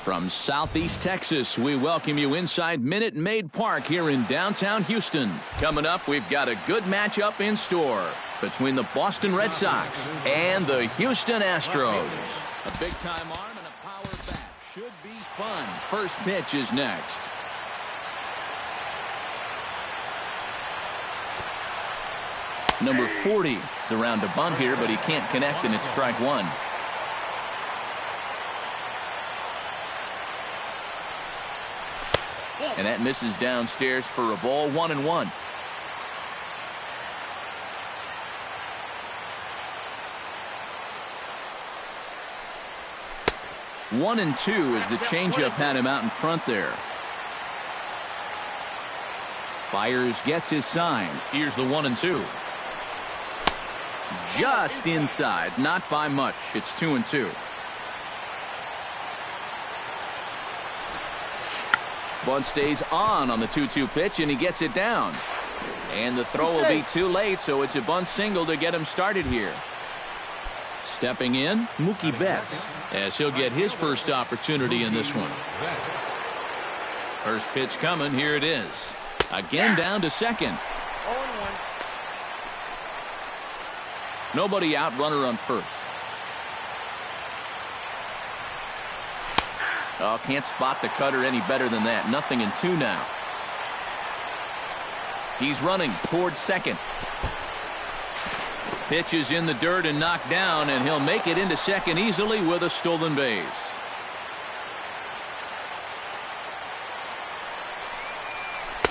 From Southeast Texas, we welcome you inside Minute Maid Park here in downtown Houston. Coming up, we've got a good matchup in store between the Boston Red Sox and the Houston Astros. A big-time arm and a power bat. Should be fun. First pitch is next. Number 40 is around to bunt here, but he can't connect, and it's strike one. And that misses downstairs for a ball, 1-1. One and two as the changeup had him out in front there. Byers gets his sign. Here's the 1-2. Just inside, not by much. It's 2-2. Bunt stays on the 2-2 pitch, and he gets it down. And the throw will be too late, so it's a bunt single to get him started here. Stepping in, Mookie Betts, as he'll get his first opportunity in this one. First pitch coming, here it is. Again down to second. Nobody out, runner on first. Oh, can't spot the cutter any better than that. 0-2 now. He's running towards second. Pitch is in the dirt and knocked down, and he'll make it into second easily with a stolen base.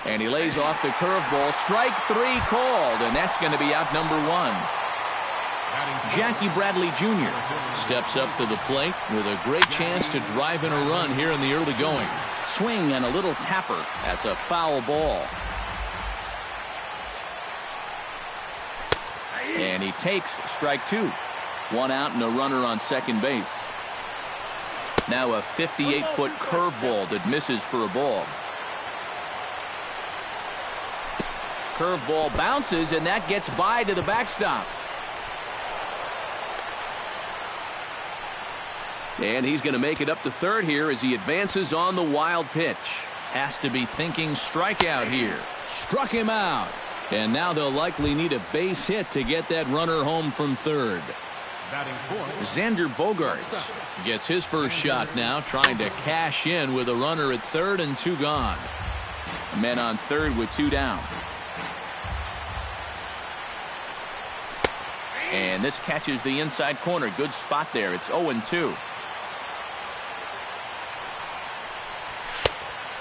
And he lays off the curveball. Strike three called, and that's going to be out number one. Jackie Bradley Jr. steps up to the plate with a great chance to drive in a run here in the early going. Swing and a little tapper. That's a foul ball. And he takes strike two. One out and a runner on second base. Now a 58-foot curveball that misses for a ball. Curveball bounces, and that gets by to the backstop. And he's going to make it up to third here as he advances on the wild pitch. Has to be thinking strikeout here. Struck him out. And now they'll likely need a base hit to get that runner home from third. Xander Bogaerts gets his first shot now, trying to cash in with a runner at third and two gone. Men on third with two down. And this catches the inside corner. Good spot there. It's 0-2.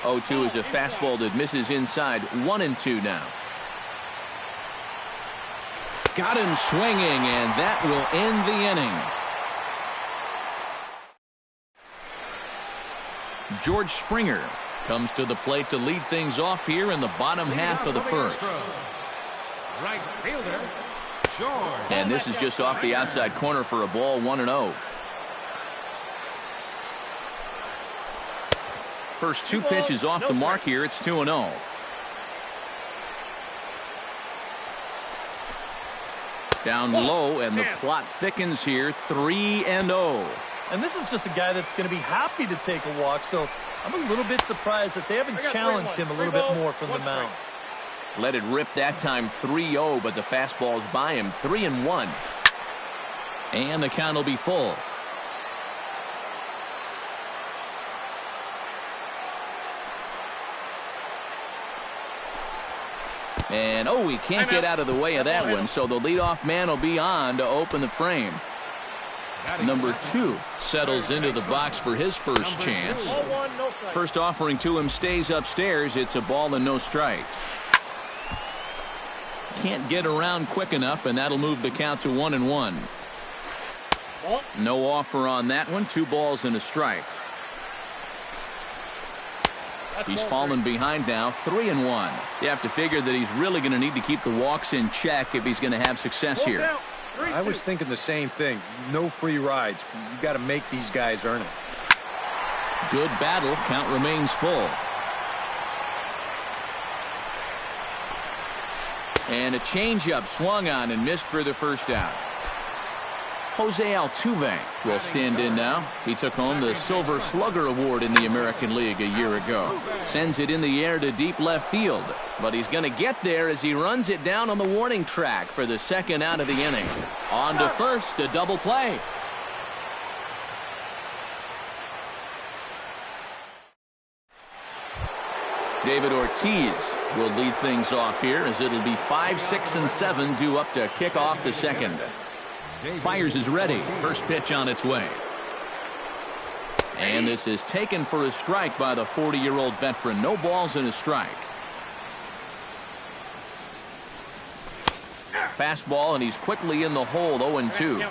0-2 is a fastball that misses inside. 1-2 now. Got him swinging, and that will end the inning. George Springer comes to the plate to lead things off here in the bottom half of the first. Right fielder, George. And this is just off the outside corner for a ball, 1-0. First two pitches off the mark here. It's 2-0. Down low, and the plot thickens here. 3-0. And this is just a guy that's going to be happy to take a walk, so I'm a little bit surprised that they haven't challenged him a little bit more from the mound. Let it rip that time. 3-0, but the fastball's by him. 3-1. And the count will be full. And, oh, he can't get out of the way of that one, so the leadoff man will be on to open the frame. Number 2 settles into the box for his first chance. First offering to him stays upstairs. It's a ball and no strikes. Can't get around quick enough, and that'll move the count to 1-1. No offer on that one. 2 balls and a strike. He's fallen behind now, 3-1. You have to figure that he's really going to need to keep the walks in check if he's going to have success here. I was thinking the same thing. No free rides. You got to make these guys earn it. Good battle. Count remains full. And a changeup swung on and missed for the first out. Jose Altuve will stand in now. He took home the Silver Slugger Award in the American League a year ago. Sends it in the air to deep left field. But he's going to get there as he runs it down on the warning track for the second out of the inning. On to first, a double play. David Ortiz will lead things off here as it'll be 5, 6, and 7 due up to kick off the second. Fires is ready. First pitch on its way. And this is taken for a strike by the 40-year-old veteran. No balls and a strike. Fastball, and he's quickly in the hole, 0-2.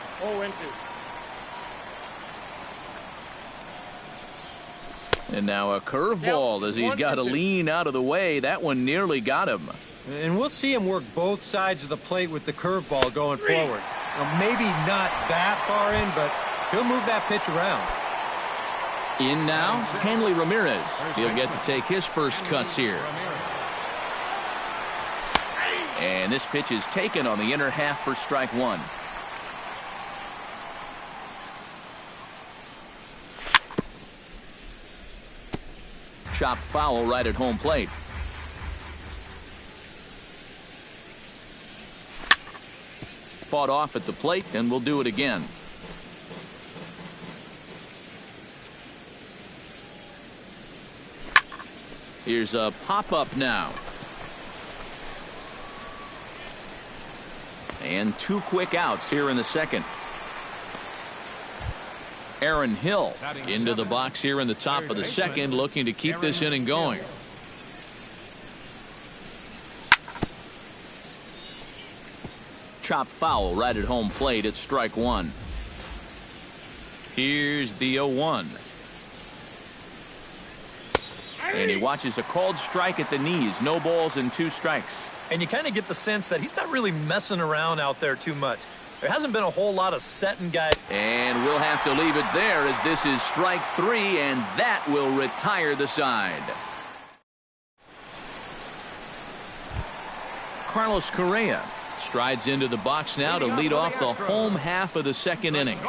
And now a curveball as he's got to lean out of the way. That one nearly got him. And we'll see him work both sides of the plate with the curveball going forward. Now, maybe not that far in, but he'll move that pitch around. In now, Hanley Ramirez. He'll get to take his first cuts here. And this pitch is taken on the inner half for strike one. Chopped foul right at home plate. Fought off at the plate, and we'll do it again. Here's a pop-up now. And 2 quick outs here in the second. Aaron Hill into the box here in the top of the second, looking to keep this inning going. Chop foul right at home plate at strike one. Here's the 0-1. And he watches a called strike at the knees. No balls and 2 strikes. And you kind of get the sense that he's not really messing around out there too much. There hasn't been a whole lot of setting guys. And we'll have to leave it there as this is strike 3, and that will retire the side. Carlos Correa strides into the box now to lead off the home half of the second inning.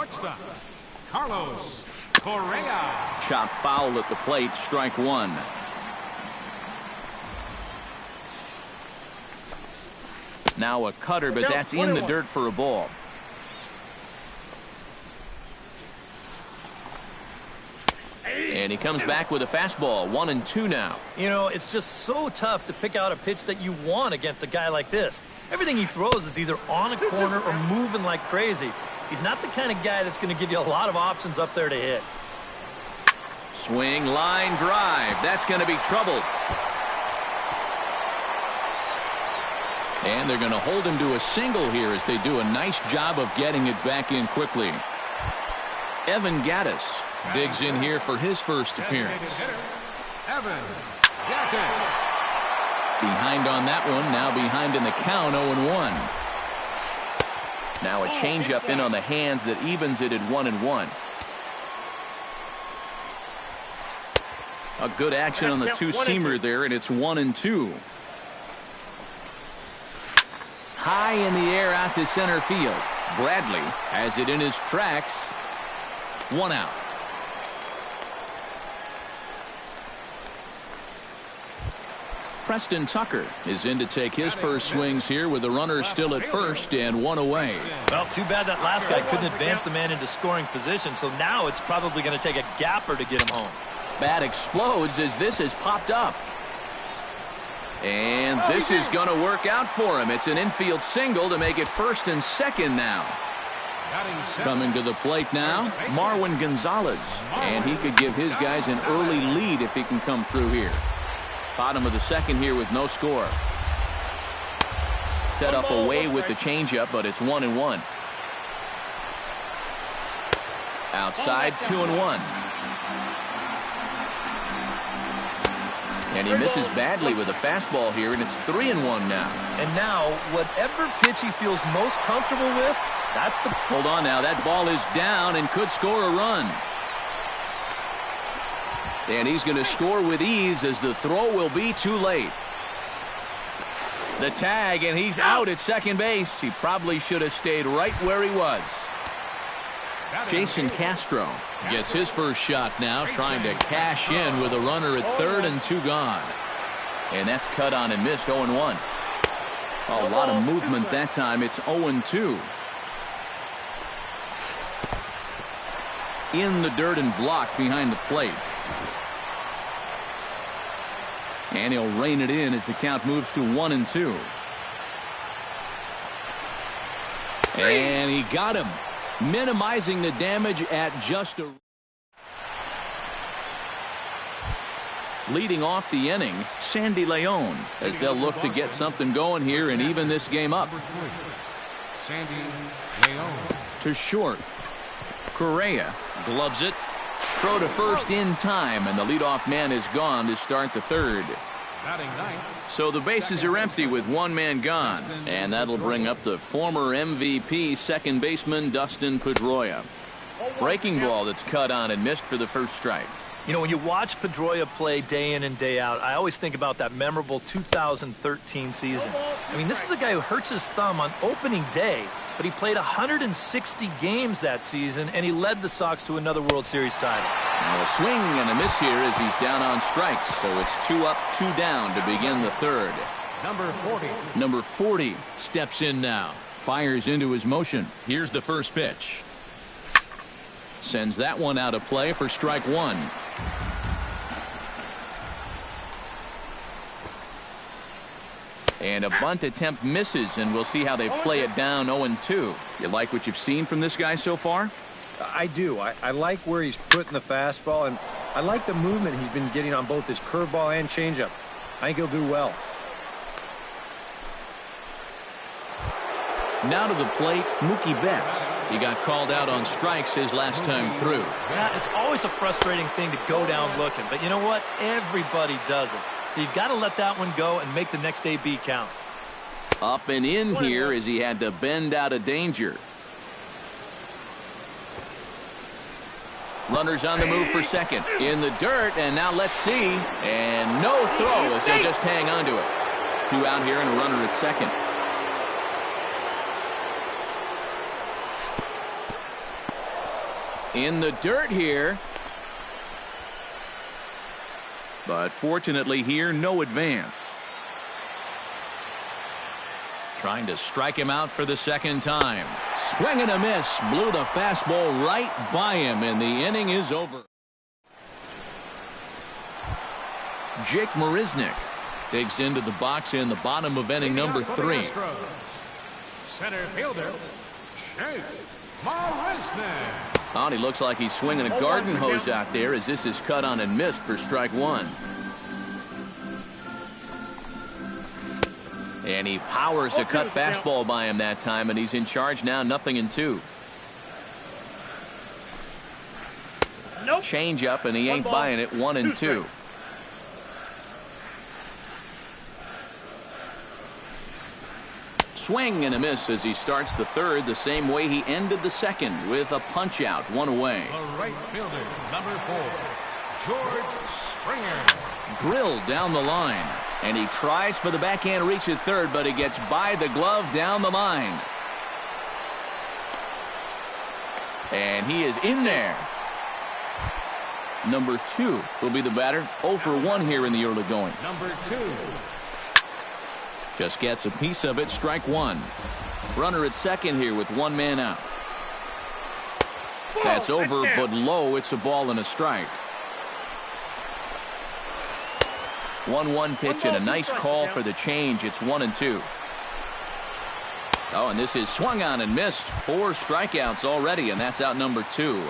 Carlos Correa. Chop foul at the plate, strike 1. Now a cutter, but that's in the dirt for a ball. And he comes back with a fastball, 1-2 now. You know, it's just so tough to pick out a pitch that you want against a guy like this. Everything he throws is either on a corner or moving like crazy. He's not the kind of guy that's going to give you a lot of options up there to hit. Swing, line drive. That's going to be trouble. And they're going to hold him to a single here as they do a nice job of getting it back in quickly. Evan Gattis digs in here for his first appearance. Evan Gattis. Behind on that one, now behind in the count, 0-1. Now a changeup in on the hands that evens it at 1-1. A good action on the two-seamer there, and it's 1-2. High in the air out to center field. Bradley has it in his tracks. 1 out. Preston Tucker is in to take his first swings here with the runner still at first and 1 away. Well, too bad that last guy couldn't advance the man into scoring position, so now it's probably going to take a gapper to get him home. Bat explodes as this has popped up. And this is going to work out for him. It's an infield single to make it first and second now. Coming to the plate now, Marwin Gonzalez. And he could give his guys an early lead if he can come through here. Bottom of the second here with no score. Set up away with the changeup, but it's 1-1. Outside, 2-1. And he misses badly with a fastball here, and it's 3-1 now. And now, whatever pitch he feels most comfortable with, that's the... Hold on now, that ball is down and could score a run. And he's going to score with ease as the throw will be too late. The tag, and he's out at second base. He probably should have stayed right where he was. Jason Castro gets his first shot now, trying to cash in with a runner at third and 2 gone. And that's cut on and missed. 0-1. A lot of movement that time. It's 0-2. In the dirt and blocked behind the plate. And he'll rein it in as the count moves to 1-2. And he got him, minimizing the damage at just a... Leading off the inning, Sandy Leon, as they'll look to get something going here and even this game up. Sandy Leon. To short. Correa gloves it. Throw to first in time, and the leadoff man is gone to start the third. So the bases are empty with one man gone, and that'll bring up the former MVP second baseman Dustin Pedroia. Breaking ball that's cut on and missed for the first strike. You know, when you watch Pedroia play day in and day out, I always think about that memorable 2013 season. I mean, this is a guy who hurts his thumb on opening day, but he played 160 games that season, and he led the Sox to another World Series title. Now a swing and a miss here as he's down on strikes, so it's 2 up, 2 down to begin the third. Number 40. Number 40 steps in now. Fires into his motion. Here's the first pitch. Sends that one out of play for strike 1. And a bunt attempt misses, and we'll see how they play it down 0-2. You like what you've seen from this guy so far? I do. I like where he's putting the fastball, and I like the movement he's been getting on both his curveball and changeup. I think he'll do well. Now to the plate, Mookie Betts. He got called out on strikes his last time through. Yeah, it's always a frustrating thing to go down looking, but you know what? Everybody does it. So you've got to let that one go and make the next AB count. Up and in here as he had to bend out of danger. Runners on the move for second. In the dirt, and now let's see. And no throw as they just hang on to it. 2 out here and a runner at second. In the dirt here. But fortunately here, no advance. Trying to strike him out for the second time. Swing and a miss. Blew the fastball right by him, and the inning is over. Jake Marisnick digs into the box in the bottom of inning number 3. Center fielder, Jake Marisnick. Oh, he looks like he's swinging a garden hose out there as this is cut on and missed for strike 1. And he powers the cut fastball by him that time, and he's in charge now, 0-2. Nope. Change up, and he ain't buying it. 1-2. Swing and a miss as he starts the third the same way he ended the second, with a punch out, 1 away. The right fielder, number 4, George Springer. Drilled down the line, and he tries for the backhand reach at third, but he gets by the glove down the line. And he is in there. Number 2 will be the batter. 0 for 1 here in the early going. Number 2. Just gets a piece of it. Strike 1. Runner at second here with 1 man out. That's over, but low. It's a ball and a strike. 1-1 pitch and a nice call for the change. It's 1-2. Oh, and this is swung on and missed. 4 strikeouts already, and that's out number 2.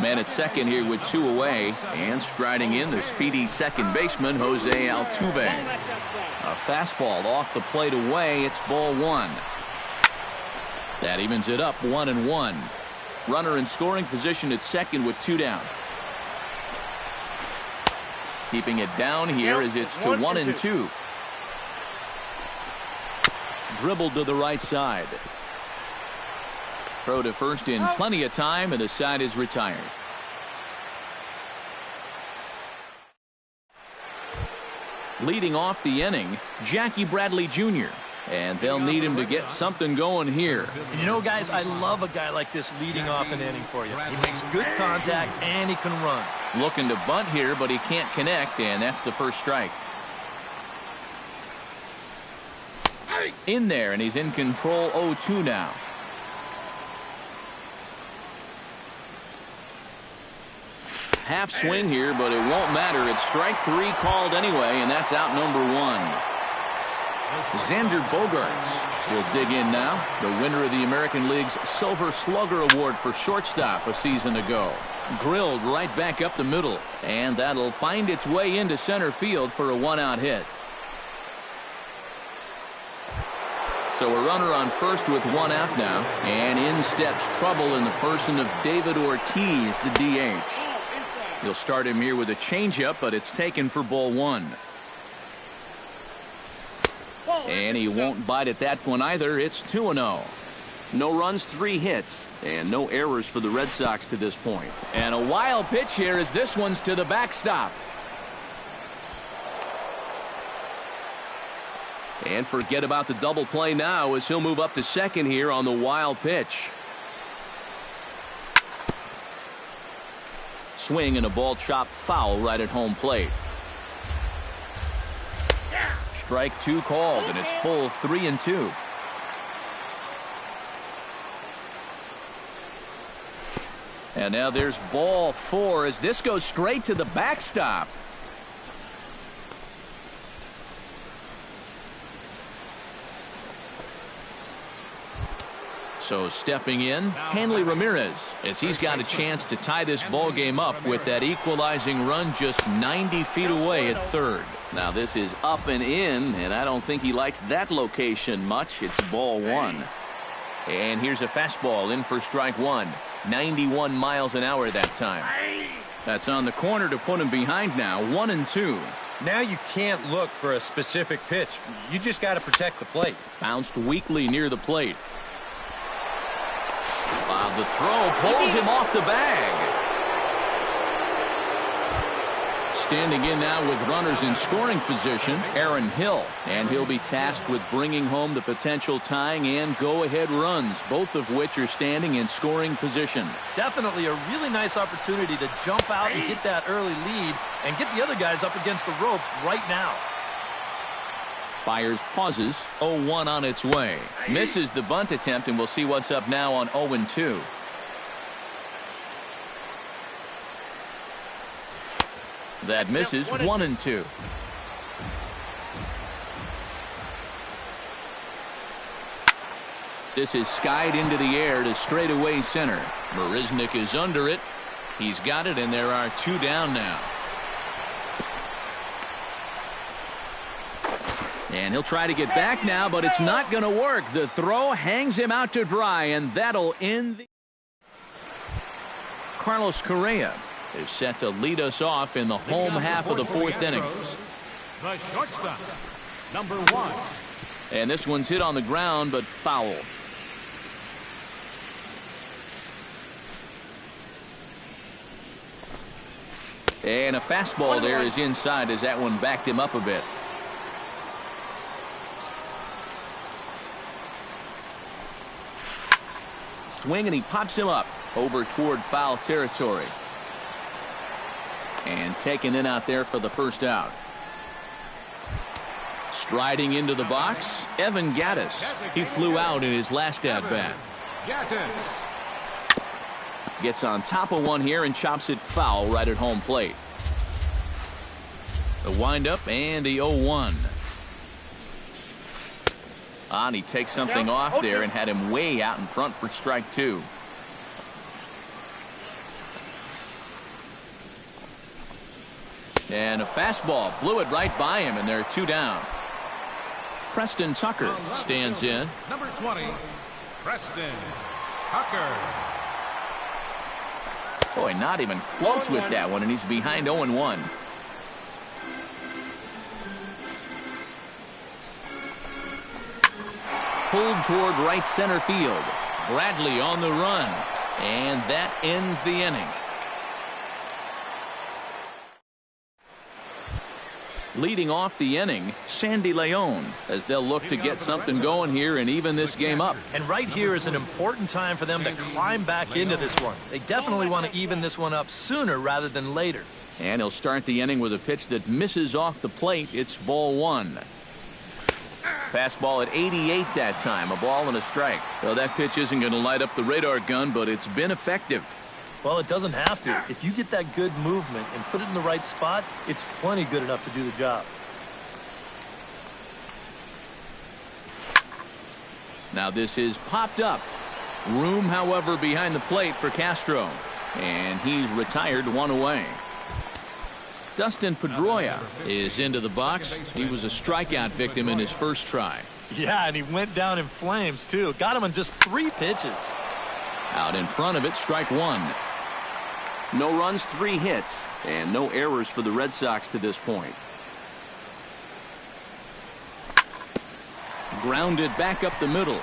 Man at second here with 2 away, and striding in the speedy second baseman Jose Altuve. A fastball off the plate away. It's ball 1. That evens it up 1-1. Runner in scoring position at second with 2 down. Keeping it down here as it's to 1-2. Dribbled to the right side. Throw to first in plenty of time, and the side is retired. Leading off the inning, Jackie Bradley Jr. And they'll need him to get something going here. And you know, guys, I love a guy like this leading off an inning for you. He makes good contact, and he can run. Looking to bunt here, but he can't connect, and that's the first strike. In there, and he's in control 0-2 now. Half swing here, but it won't matter. It's strike 3 called anyway, and that's out number 1. Xander Bogaerts will dig in now. The winner of the American League's Silver Slugger Award for shortstop a season ago. Drilled right back up the middle, and that'll find its way into center field for a 1-out hit. So a runner on first with 1 out now, and in steps trouble in the person of David Ortiz, the DH. You'll start him here with a changeup, but it's taken for ball 1. And he won't bite at that one either. It's 2-0. No runs, 3 hits, and no errors for the Red Sox to this point. And a wild pitch here as this one's to the backstop. And forget about the double play now as he'll move up to second here on the wild pitch. Swing and a ball chopped foul right at home plate. Strike 2 called, and it's full 3-2. And now there's ball 4 as this goes straight to the backstop. So stepping in, Hanley Ramirez, as he's got a chance to tie this ball game up with that equalizing run just 90 feet away at third. Now this is up and in, and I don't think he likes that location much. It's ball 1. And here's a fastball in for strike 1. 91 miles an hour that time. That's on the corner to put him behind now. 1-2. Now you can't look for a specific pitch. You just got to protect the plate. Bounced weakly near the plate. The throw pulls him off the bag. Standing in now with runners in scoring position, Aaron Hill. And he'll be tasked with bringing home the potential tying and go-ahead runs, both of which are standing in scoring position. Definitely a really nice opportunity to jump out and get that early lead and get the other guys up against the ropes right now. Fires pauses. 0-1 on its way. Misses the bunt attempt, and we'll see what's up now on 0-2. That misses. 1-2. This is skied into the air to straightaway center. Marisnik is under it. He's got it, and there are 2 down now. And he'll try to get back now, but it's not going to work. The throw hangs him out to dry, and that'll end the... Carlos Correa is set to lead us off in the home half of the 4th inning. The shortstop, number 1. And this one's hit on the ground, but foul. And a fastball there is inside as that one backed him up a bit. Swing, and he pops him up over toward foul territory. And taken in out there for the first out. Striding into the box, Evan Gattis. He flew out in his last at-bat. Gets on top of one here and chops it foul right at home plate. The windup and the 0-1. And he takes something off there and had him way out in front for strike 2. And a fastball blew it right by him, and there are 2 down. Preston Tucker stands in. Number 20, Preston Tucker. Boy, not even close with that one, and he's behind 0-1. Pulled toward right center field. Bradley on the run, and that ends the inning. Leading off the inning, Sandy Leon, as they'll look to get something going here and even this game up. And right here is an important time for them to climb back into this one. They definitely want to even this one up sooner rather than later. And he'll start the inning with a pitch that misses off the plate. It's ball one. Fastball at 88 that time, a ball and a strike. Well, that pitch isn't going to light up the radar gun, but it's been effective. Well, it doesn't have to. If you get that good movement and put it in the right spot, it's plenty good enough to do the job. Now this is popped up. Room, however, behind the plate for Castro. And he's retired, one away. Dustin Pedroia is into the box. He was a strikeout victim in his first try. Yeah, and he went down in flames, too. Got him in just 3 pitches. Out in front of it, strike one. No runs, 3 hits, and no errors for the Red Sox to this point. Grounded back up the middle.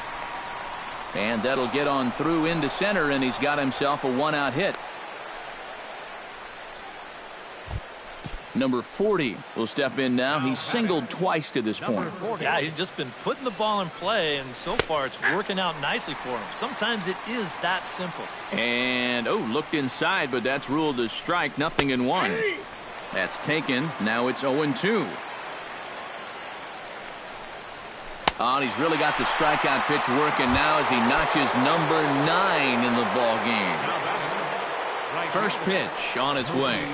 And that'll get on through into center, and he's got himself a 1-out hit. Number 40 will step in now. He's singled twice to this point. Yeah, he's just been putting the ball in play, and so far it's working out nicely for him. Sometimes it is that simple. And, looked inside, but that's ruled a strike. Nothing in 1. That's taken. Now it's 0-2. Oh, and he's really got the strikeout pitch working now as he notches number 9 in the ball game. First pitch on its way.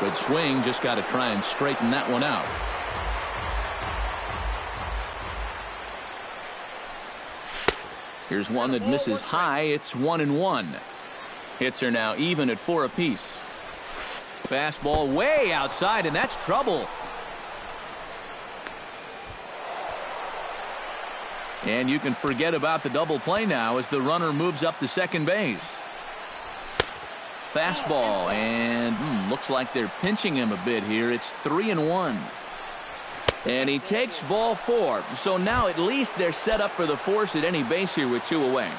Good swing, just got to try and straighten that one out. Here's one that misses high. It's 1-1. Hits are now even at 4 apiece. Fastball way outside, and that's trouble. And you can forget about the double play now as the runner moves up to second base. Fastball, and looks like they're pinching him a bit here. It's 3-1. And he takes ball 4. So now at least they're set up for the force at any base here with 2 away.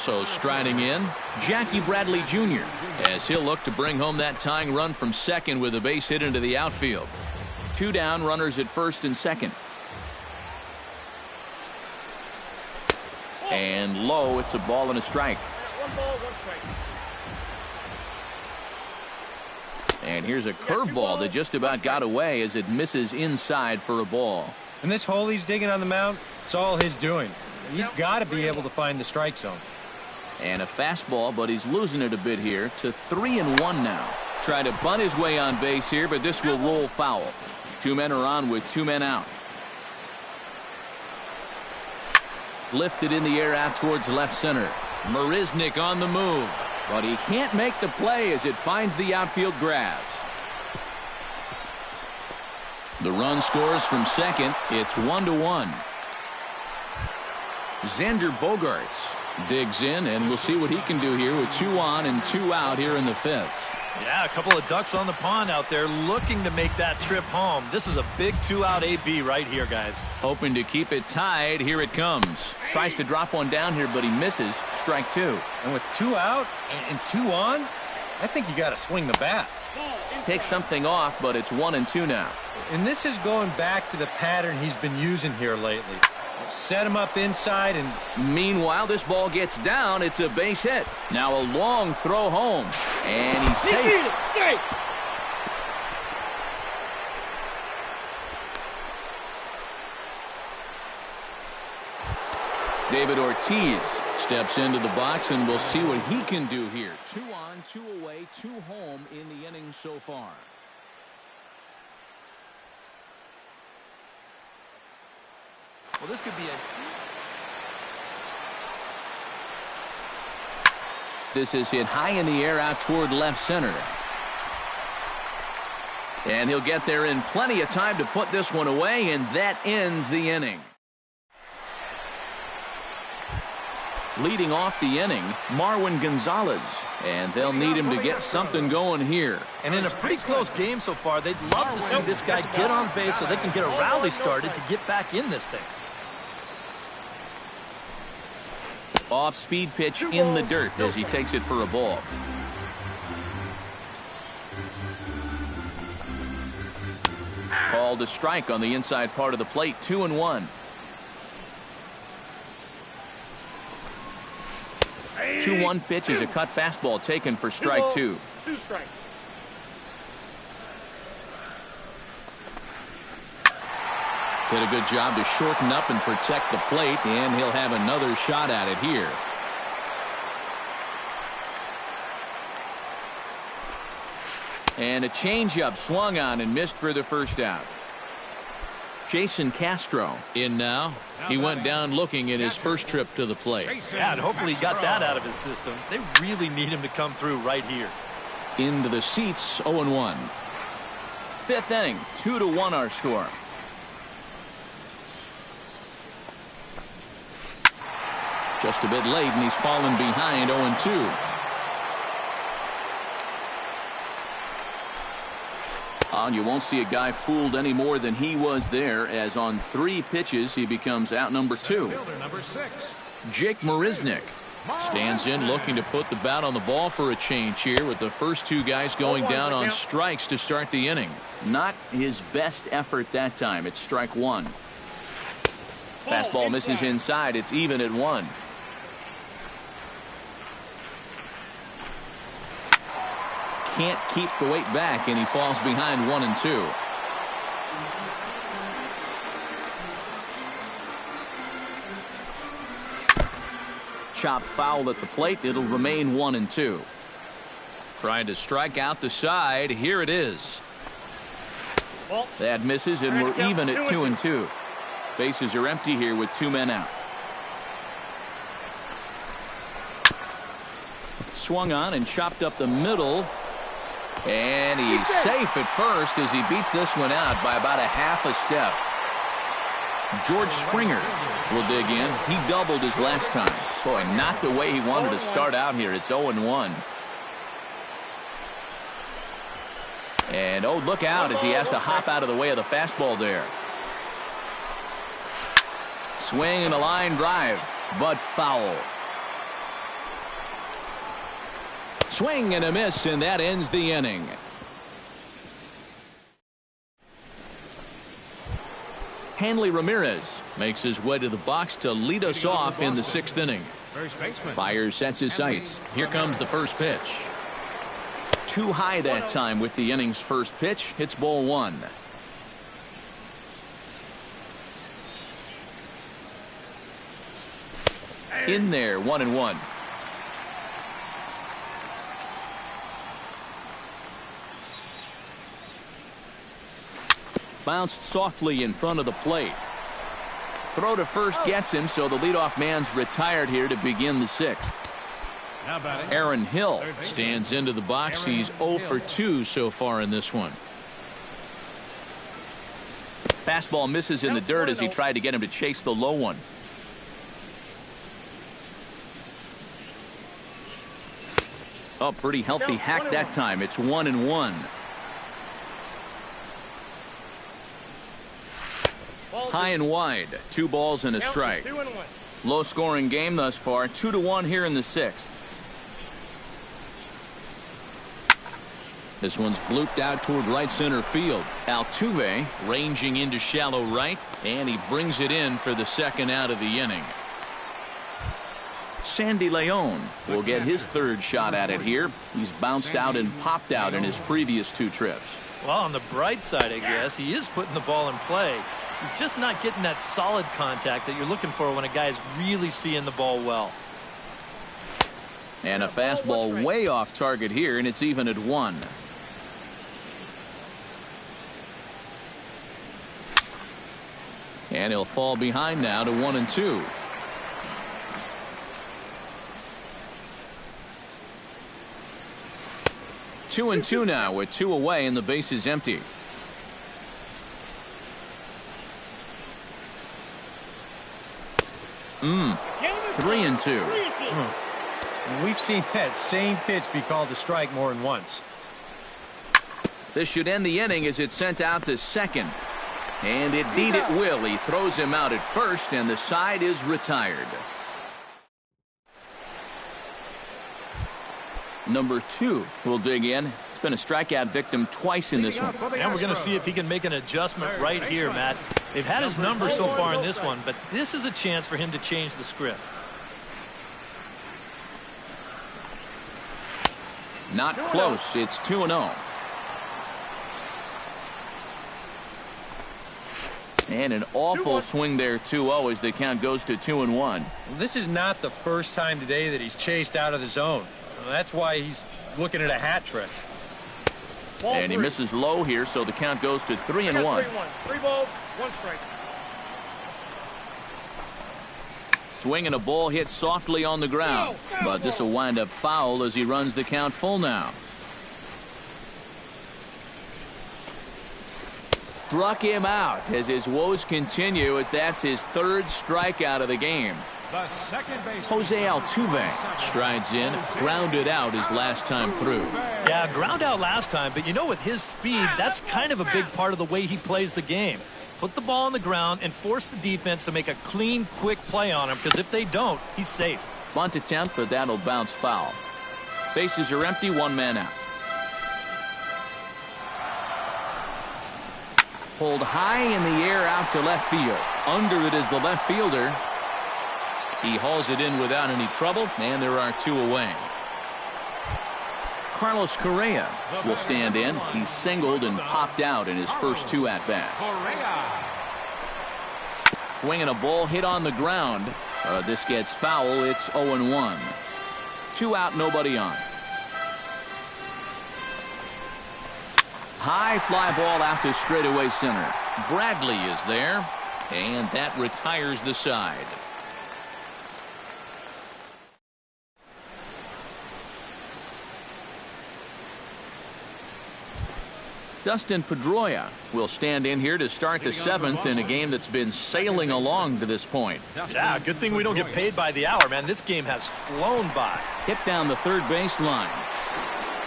So striding in, Jackie Bradley Jr. as he'll look to bring home that tying run from second with a base hit into the outfield. 2 down, runners at first and second. And low, it's a ball and a strike. 1 ball, 1 strike. And here's a curveball that just about got away as it misses inside for a ball. And this hole he's digging on the mound, it's all his doing. He's got to be able to find the strike zone. And a fastball, but he's losing it a bit here to 3-1 now. Try to bunt his way on base here, but this will roll foul. 2 men are on with 2 men out. Lifted in the air out towards left center. Marisnik on the move. But he can't make the play as it finds the outfield grass. The run scores from second. It's 1-1. Xander Bogaerts digs in, and we'll see what he can do here with 2 on and 2 out here in the 5th. Yeah, a couple of ducks on the pond out there looking to make that trip home. This is a big 2-out AB right here, guys. Hoping to keep it tied. Here it comes. Tries to drop one down here, but he misses. Strike 2. And with 2 out and 2 on, I think you got to swing the bat. Takes something off, but it's 1-2 now. And this is going back to the pattern he's been using here lately. Set him up inside, and meanwhile, this ball gets down. It's a base hit. Now a long throw home, and he's safe. David Ortiz steps into the box, and we'll see what he can do here. 2 on, 2 away, 2 home in the inning so far. Well, this could be This is hit high in the air out toward left center. And he'll get there in plenty of time to put this one away, and that ends the inning. Leading off the inning, Marwin Gonzalez. And they'll need him to get something going here. And in a pretty close game so far, they'd love to see this guy get on base so they can get a rally started to get back in this thing. Off-speed pitch in the dirt as he takes it for a ball. Called a strike on the inside part of the plate. 2-1. 2-1 pitch is a cut fastball taken for strike 2. 2 strikes. Did a good job to shorten up and protect the plate, and he'll have another shot at it here. And a changeup swung on and missed for the first out. Jason Castro in now. He went down looking at his first trip to the plate. Yeah, and hopefully he got that out of his system. They really need him to come through right here. Into the seats, 0-1. Fifth inning, 2-1 our score. Just a bit late, and he's fallen behind 0-2. And you won't see a guy fooled any more than he was there, as on 3 pitches he becomes out number 2. Number 6. Jake Marisnick stands in looking to put the bat on the ball for a change here, with the first 2 guys going down on strikes to start the inning. Not his best effort that time. It's strike 1. Fastball misses inside. It's even at 1. Can't keep the weight back, and he falls behind 1-2. Chop foul at the plate. It'll remain 1-2. Trying to strike out the side. Here it is. That misses, and we're even at 2-2. Bases are empty here with 2 men out. Swung on and chopped up the middle. And he's safe at first as he beats this one out by about a half a step. George Springer will dig in. He doubled his last time. Boy, not the way he wanted to start out here. It's 0-1. And oh, look out as he has to hop out of the way of the fastball there. Swing and a line drive, but foul. Swing and a miss, and that ends the inning. Hanley Ramirez makes his way to the box to lead us off in the 6th inning. Fires sets his sights. Here comes the first pitch. Too high that time with the inning's first pitch. Hits ball 1. In there, 1-1. Bounced softly in front of the plate. Throw to first gets him, so the leadoff man's retired here to begin the 6th. Aaron Hill stands into the box. He's 0 for 2 so far in this one. Fastball misses in the dirt as he tried to get him to chase the low one. Oh, pretty healthy hack that time. It's 1-1. High and wide. 2 balls and a strike. Low scoring game thus far. 2-1 here in the 6th. This one's blooped out toward right center field. Altuve ranging into shallow right, and he brings it in for the 2nd out of the inning. Sandy Leon will get his 3rd shot at it here. He's bounced out and popped out in his previous 2 trips. Well, on the bright side, I guess, he is putting the ball in play. He's just not getting that solid contact that you're looking for when a guy's really seeing the ball well. And a fastball way off target here, and it's even at 1. And he'll fall behind now to 1-2. Two and two now with 2 away and the base is empty. Three and two. We've seen that same pitch be called a strike more than once. This should end the inning as it's sent out to second. And indeed it will. He throws him out at first, and the side is retired. Number 2 will dig in. He's been a strikeout victim twice in this one. And we're going to see if he can make an adjustment right here, Matt. They've had his number so far in this one, but this is a chance for him to change the script. Not close. It's 2-0. And an awful swing there, 2-0, as the count goes to 2-1. Well, this is not the first time today that he's chased out of the zone. That's why he's looking at a hat trick. And he misses low here, so the count goes to 3-1. 3 balls, 1 strike. Swinging a ball hit softly on the ground, but this will wind up foul as he runs the count full now. Struck him out as his woes continue, as that's his 3rd strikeout of the game. The second base. Jose Altuve strides in, grounded out his last time through. Yeah, ground out last time, but you know, with his speed, that's kind of a big part of the way he plays the game. Put the ball on the ground and force the defense to make a clean, quick play on him, because if they don't, he's safe. Bunt attempt, but that'll bounce foul. Bases are empty, 1 man out. Pulled high in the air out to left field. Under it is the left fielder. He hauls it in without any trouble, and there are 2 away. Carlos Correa will stand in. He singled and popped out in his first 2 at-bats. Swinging a ball hit on the ground. This gets foul. It's 0-1. 2 out, nobody on. High fly ball out to straightaway center. Bradley is there, and that retires the side. Dustin Pedroia will stand in here to start the 7th in a game that's been sailing along to this point. Yeah, good thing we don't get paid by the hour, man. This game has flown by. Hit down the 3rd base line.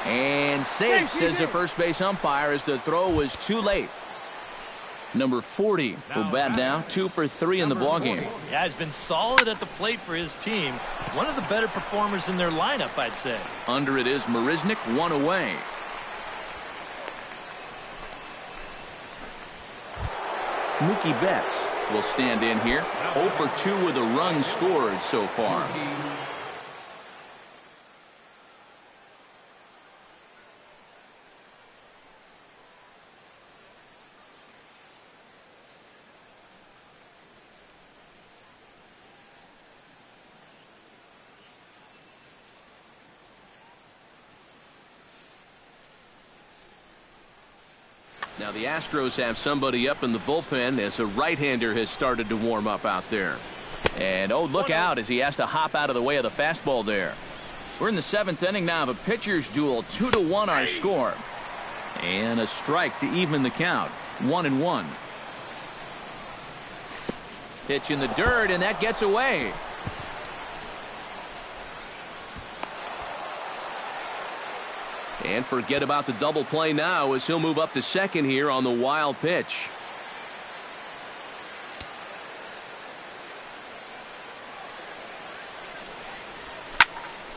And safe, says the first base umpire, as the throw was too late. Number 40 will bat now, 2 for 3 in the ballgame. Yeah, he's been solid at the plate for his team. One of the better performers in their lineup, I'd say. Under it is Marisnik, 1 away. Mookie Betts will stand in here. 0 for 2 with a run scored so far. Now the Astros have somebody up in the bullpen as a right-hander has started to warm up out there. And oh, look out as he has to hop out of the way of the fastball there. We're in the 7th inning now of a pitcher's duel. 2-1 our score. And a strike to even the count. 1-1. Pitch in the dirt, and that gets away. And forget about the double play now as he'll move up to second here on the wild pitch.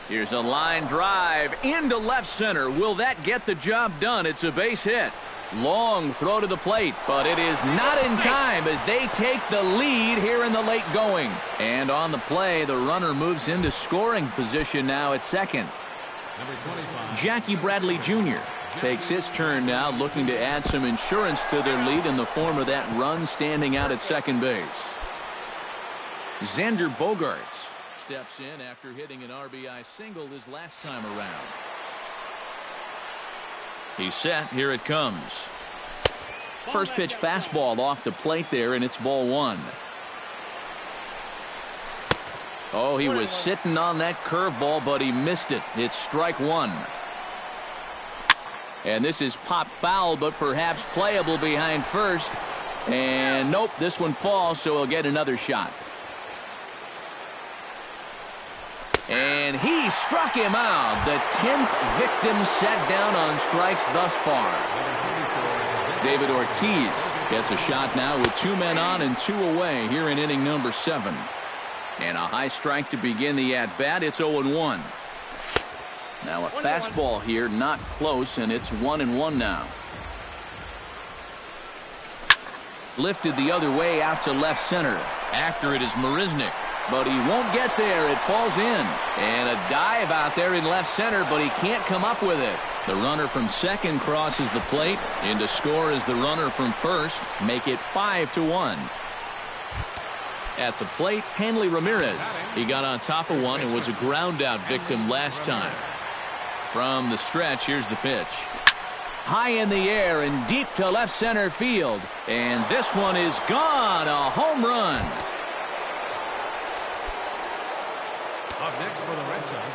Here's a line drive into left center. Will that get the job done? It's a base hit. Long throw to the plate, but it is not in time as they take the lead here in the late going. And on the play, the runner moves into scoring position now at second. Jackie Bradley Jr. takes his turn now, looking to add some insurance to their lead in the form of that run standing out at second base. Xander Bogaerts steps in after hitting an RBI single his last time around. He's set. Here it comes. First pitch fastball off the plate there, and it's ball 1. Oh, he was sitting on that curveball, but he missed it. It's strike 1. And this is pop foul, but perhaps playable behind first. And nope, this one falls, so he'll get another shot. And he struck him out. The 10th victim set down on strikes thus far. David Ortiz gets a shot now with 2 men on and 2 away here in inning number 7. And a high strike to begin the at-bat. It's 0-1. Now a fastball here, not close, and it's 1-1 now. Lifted the other way out to left center. After it is Marisnik, but he won't get there. It falls in. And a dive out there in left center, but he can't come up with it. The runner from second crosses the plate. In to score is the runner from first. Make it 5-1. At the plate, Hanley Ramirez. He got on top of one and was a ground out victim last time. From the stretch, here's the pitch. High in the air and deep to left center field. And this one is gone. A home run. Up next for the Red Sox,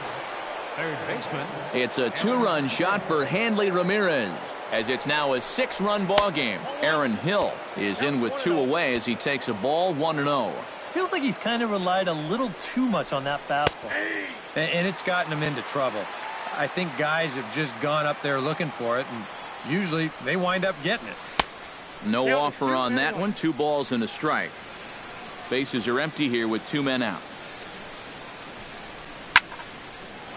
third baseman. It's a two-run shot for Hanley Ramirez, as it's now a 6-run ball game. Aaron Hill is in with 2 away as he takes a ball 1-0. Feels like he's kind of relied a little too much on that fastball. And it's gotten him into trouble. I think guys have just gone up there looking for it, and usually they wind up getting it. No offer on that one. 2 balls and a strike. Bases are empty here with 2 men out.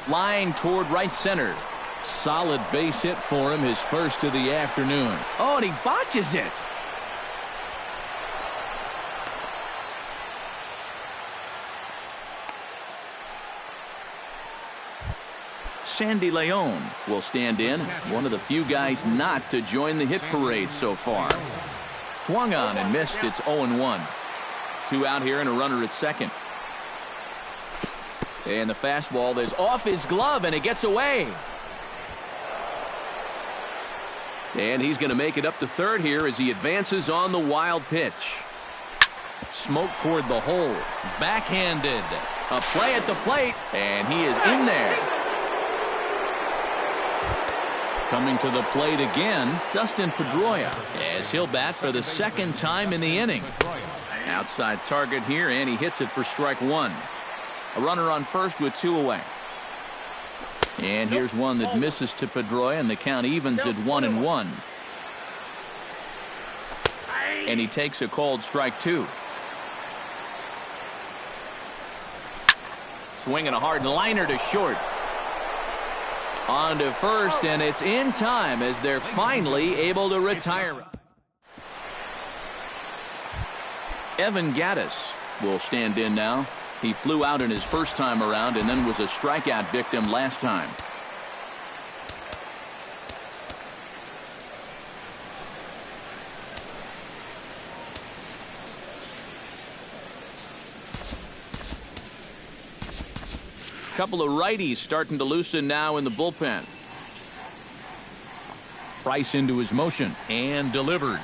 Line toward right center. Solid base hit for him, his first of the afternoon. Oh, and he botches it. Sandy Leon will stand in, one of the few guys not to join the hit parade so far. Swung on and missed. It's 0-1. 2 out here and a runner at second. And the fastball is off his glove and it gets away. And he's going to make it up to third here as he advances on the wild pitch. Smoke toward the hole. Backhanded. A play at the plate, and he is in there. Coming to the plate again, Dustin Pedroia, as he'll bat for the second time in the inning. Outside target here, and he hits it for strike 1. A runner on first with 2 away. And here's one that misses to Pedroia, and the count evens at 1-1. And he takes a called strike 2. Swinging a hard liner to short. On to first, and it's in time as they're finally able to retire. Evan Gattis will stand in now. He flew out in his first time around and then was a strikeout victim last time. Couple of righties starting to loosen now in the bullpen. Price into his motion and delivers.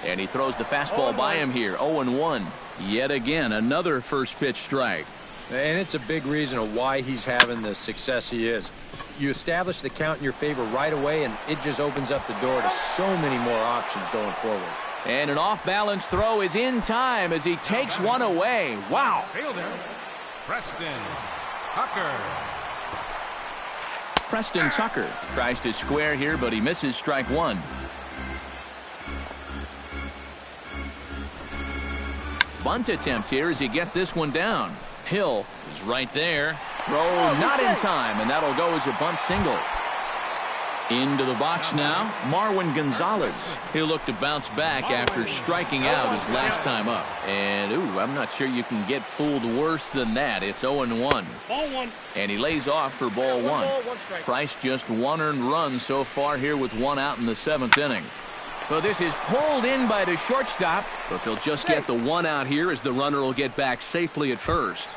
And he throws the fastball by him here. 0-1. Yet again, another first pitch strike. And it's a big reason of why he's having the success he is. You establish the count in your favor right away, and it just opens up the door to so many more options going forward. And an off-balance throw is in time as he takes one away. Wow. Fielder, Preston Tucker. Preston Tucker tries to square here, but he misses strike 1. Bunt attempt here as he gets this one down. Hill is right there. Throw not in time, and that'll go as a bunt single. Into the box now, Marwin Gonzalez. He'll look to bounce back after striking out his last time up. And, I'm not sure you can get fooled worse than that. It's 0-1. Ball 1. And he lays off for ball 1. Ball, 1 strike. Price just 1 earned run so far here with 1 out in the 7th inning. Well, this is pulled in by the shortstop, but they'll just get the 1 out here as the runner will get back safely at first.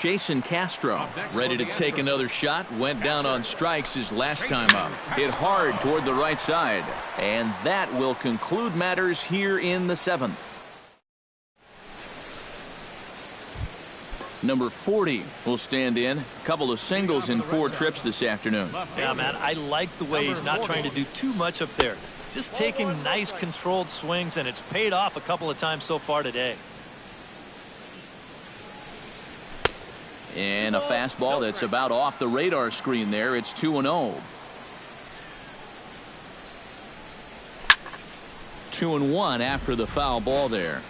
Jason Castro ready to take another shot. Went down on strikes his last time up. Hit hard toward the right side. And that will conclude matters here in the 7th. Number 40 will stand in. A couple of singles in 4 trips this afternoon. Yeah, man, I like the way he's not trying to do too much up there. Just taking nice controlled swings, and it's paid off a couple of times so far today. And a fastball that's about off the radar screen there. It's 2-0. 2-1 after the foul ball there.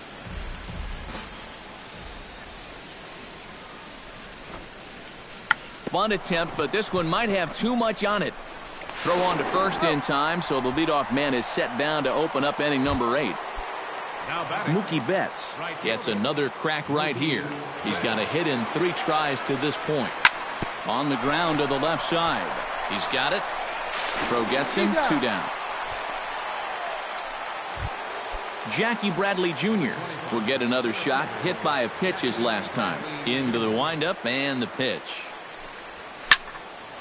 bunt attempt, but this one might have too much on it. Throw on to first in time, so the leadoff man is set down to open up inning number 8. Mookie Betts gets another crack right here. He's got a hit in 3 tries to this point. On the ground to the left side. He's got it. Throw gets him, 2 down. Jackie Bradley Jr. will get another shot, hit by a pitch his last time. Into the windup and the pitch.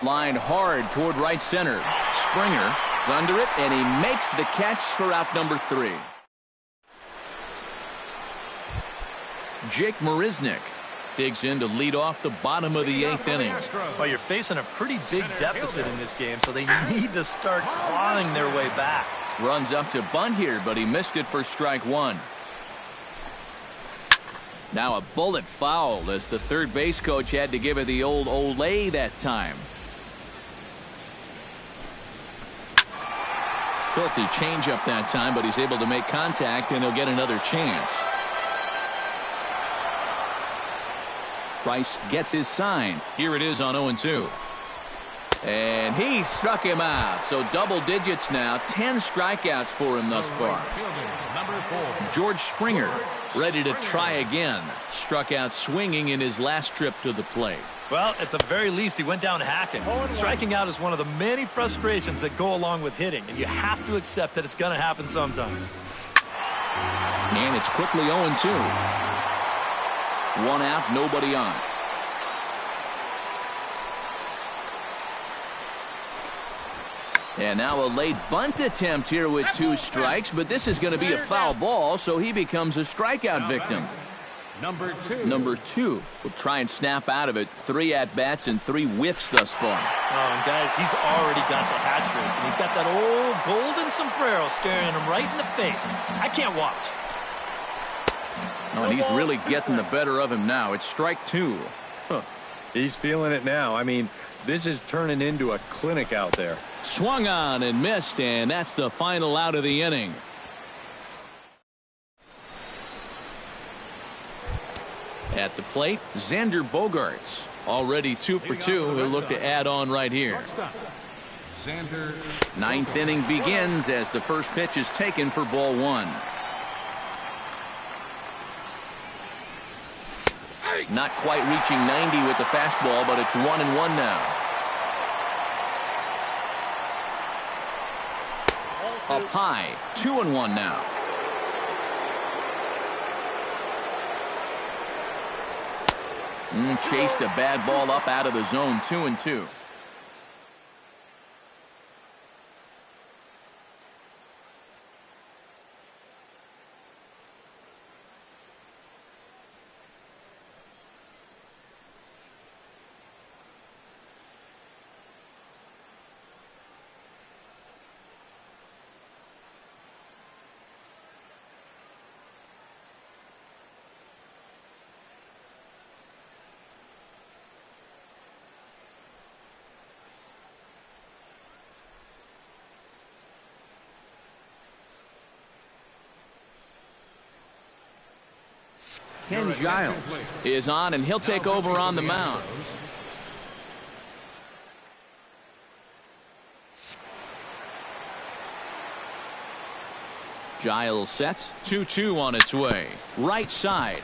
Lined hard toward right center. Springer is under it, and he makes the catch for out number 3. Jake Marisnick digs in to lead off the bottom of the 8th inning. Well, you're facing a pretty big deficit in this game, so they need to start clawing their way back. Runs up to bunt here, but he missed it for strike 1. Now a bullet foul as the third base coach had to give it the old Olay that time. Filthy changeup that time, but he's able to make contact, and he'll get another chance. Price gets his sign. Here it is on 0-2. And he struck him out. So double digits now. 10 strikeouts for him thus far. George Springer ready to try again. Struck out swinging in his last trip to the plate. Well, at the very least, he went down hacking. Striking out is one of the many frustrations that go along with hitting, and you have to accept that it's going to happen sometimes. And it's quickly 0-2. 1 out, nobody on. And now a late bunt attempt here with 2 strikes, but this is going to be a foul ball, so he becomes a strikeout victim. Number 2. Number 2 will try and snap out of it. 3 at-bats and 3 whiffs thus far. Oh, and guys, he's already got the hat trick. And he's got that old golden sombrero staring him right in the face. I can't watch. Oh, and he's really getting the better of him now. It's strike 2. Huh. He's feeling it now. I mean, this is turning into a clinic out there. Swung on and missed, and that's the final out of the inning. At the plate, Xander Bogaerts. Already 2 for 2. He'll look to add on right here. 9th inning begins as the first pitch is taken for ball 1. Not quite reaching 90 with the fastball, but it's 1-1 now. Up high, 2-1 now. Chased a bad ball up out of the zone, 2-2. Ken Giles is on, and he'll take over on the mound. Giles sets. 2-2 on its way. Right side.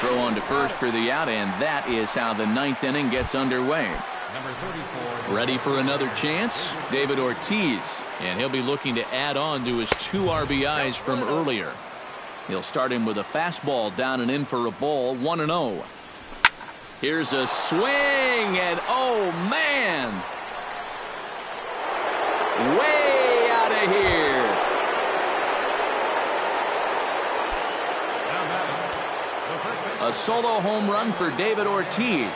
Throw on to first for the out, and that is how the 9th inning gets underway. Number 34. Ready for another chance? David Ortiz, and he'll be looking to add on to his 2 RBIs from earlier. He'll start him with a fastball down and in for a ball, 1-0. Here's a swing, and oh man! Way out of here. A solo home run for David Ortiz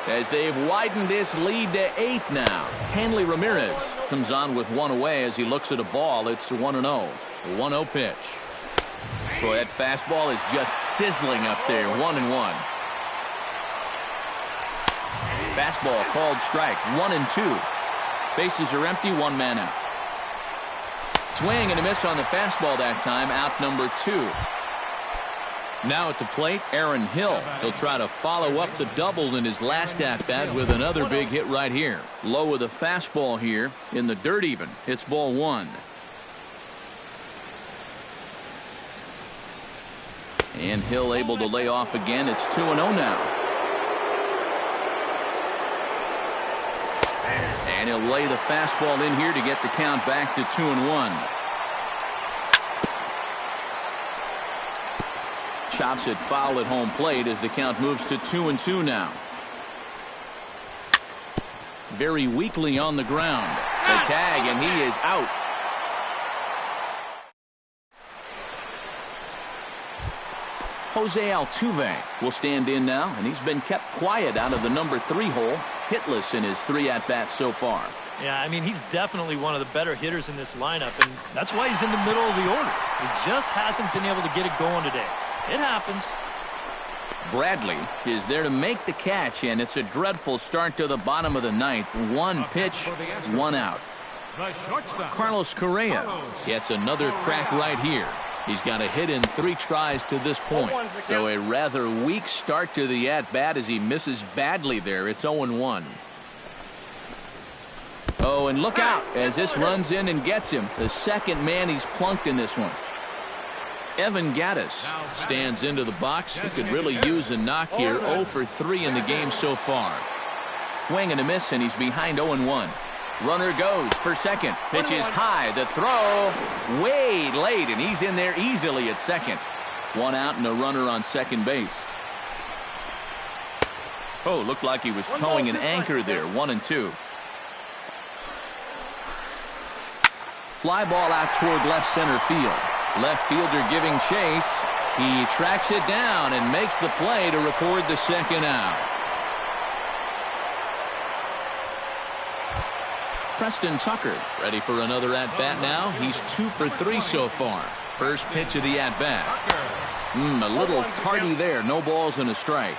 as they've widened this lead to 8 now. Hanley Ramirez comes on with 1 away as he looks at a ball. It's 1-0. The 1-0 pitch. Boy, that fastball is just sizzling up there. 1-1. Fastball called strike. 1-2. Bases are empty. 1 man out. Swing and a miss on the fastball that time. Out number 2. Now at the plate, Aaron Hill. He'll try to follow up the double in his last at-bat with another big hit right here. Low with a fastball here in the dirt even. It's ball one. And Hill able to lay off again. It's 2-0 now. And he'll lay the fastball in here to get the count back to 2-1. Chops it foul at home plate as the count moves to 2-2 now. Very weakly on the ground. The tag, and he is out. Jose Altuve will stand in now, and he's been kept quiet out of the number 3 hole, hitless in his 3 at-bats so far. Yeah, I mean, he's definitely one of the better hitters in this lineup, and that's why he's in the middle of the order. He just hasn't been able to get it going today. It happens. Bradley is there to make the catch, and it's a dreadful start to the bottom of the ninth. 1 pitch, 1 out. Carlos Correa gets another crack right here. He's got a hit in 3 tries to this point. So a rather weak start to the at-bat as he misses badly there. It's 0-1. Oh, and look out as this runs in and gets him. The second man he's plunked in this one. Evan Gattis stands into the box. He could really use a knock here. 0 for 3 in the game so far. Swing and a miss, and he's behind 0-1. Runner goes for second. Pitch is high. The throw way late, and he's in there easily at second. 1 out and a runner on second base. Oh, looked like he was towing an anchor there. 1-2. Fly ball out toward left center field. Left fielder giving chase. He tracks it down and makes the play to record the second out. Preston Tucker ready for another at-bat now. He's 2 for 3 so far. First pitch of the at-bat. A little tardy there. No balls and a strike.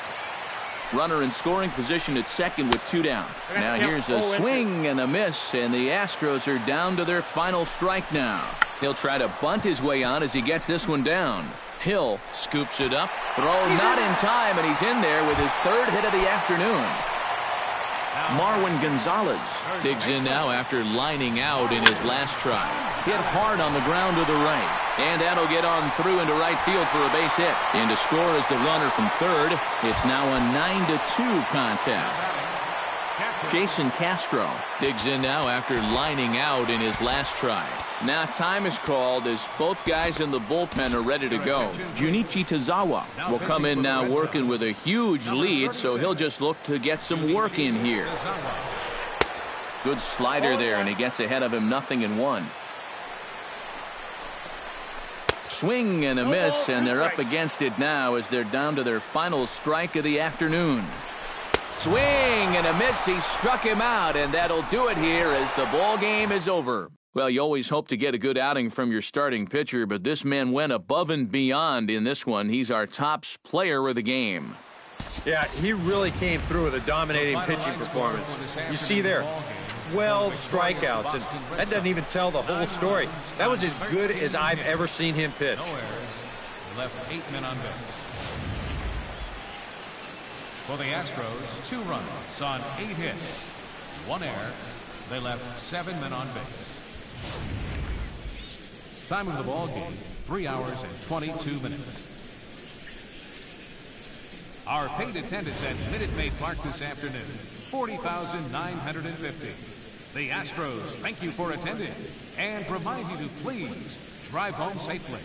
Runner in scoring position at second with 2 down. Now here's a swing and a miss, and the Astros are down to their final strike now. He'll try to bunt his way on as he gets this one down. Hill scoops it up. Throw not in time, and he's in there with his 3rd hit of the afternoon. Marwin Gonzalez digs in now after lining out in his last try. Hit hard on the ground to the right. And that'll get on through into right field for a base hit. And to score is the runner from third. It's now a 9-2 contest. Jason Castro digs in now after lining out in his last try. Now time is called as both guys in the bullpen are ready to go. Junichi Tazawa will come in now working with a huge lead, so he'll just look to get some work in here. Good slider there, and he gets ahead of him 0-1. Swing and a miss, and they're up against it now as they're down to their final strike of the afternoon. Swing and a miss. He struck him out, and that'll do it here as the ball game is over. Well, you always hope to get a good outing from your starting pitcher, but this man went above and beyond in this one. He's our top player of the game. Yeah, he really came through with a dominating pitching performance. You see there, 12 strikeouts, and that doesn't even tell the whole story. That was as good as I've ever seen him pitch. Left 8 men on base. For the Astros, 2 runs on 8 hits, 1 error. They left 7 men on base. Time of the ball game, 3 hours and 22 minutes. Our paid attendance at Minute Maid Park this afternoon, 40,950. The Astros thank you for attending and remind you to please drive home safely.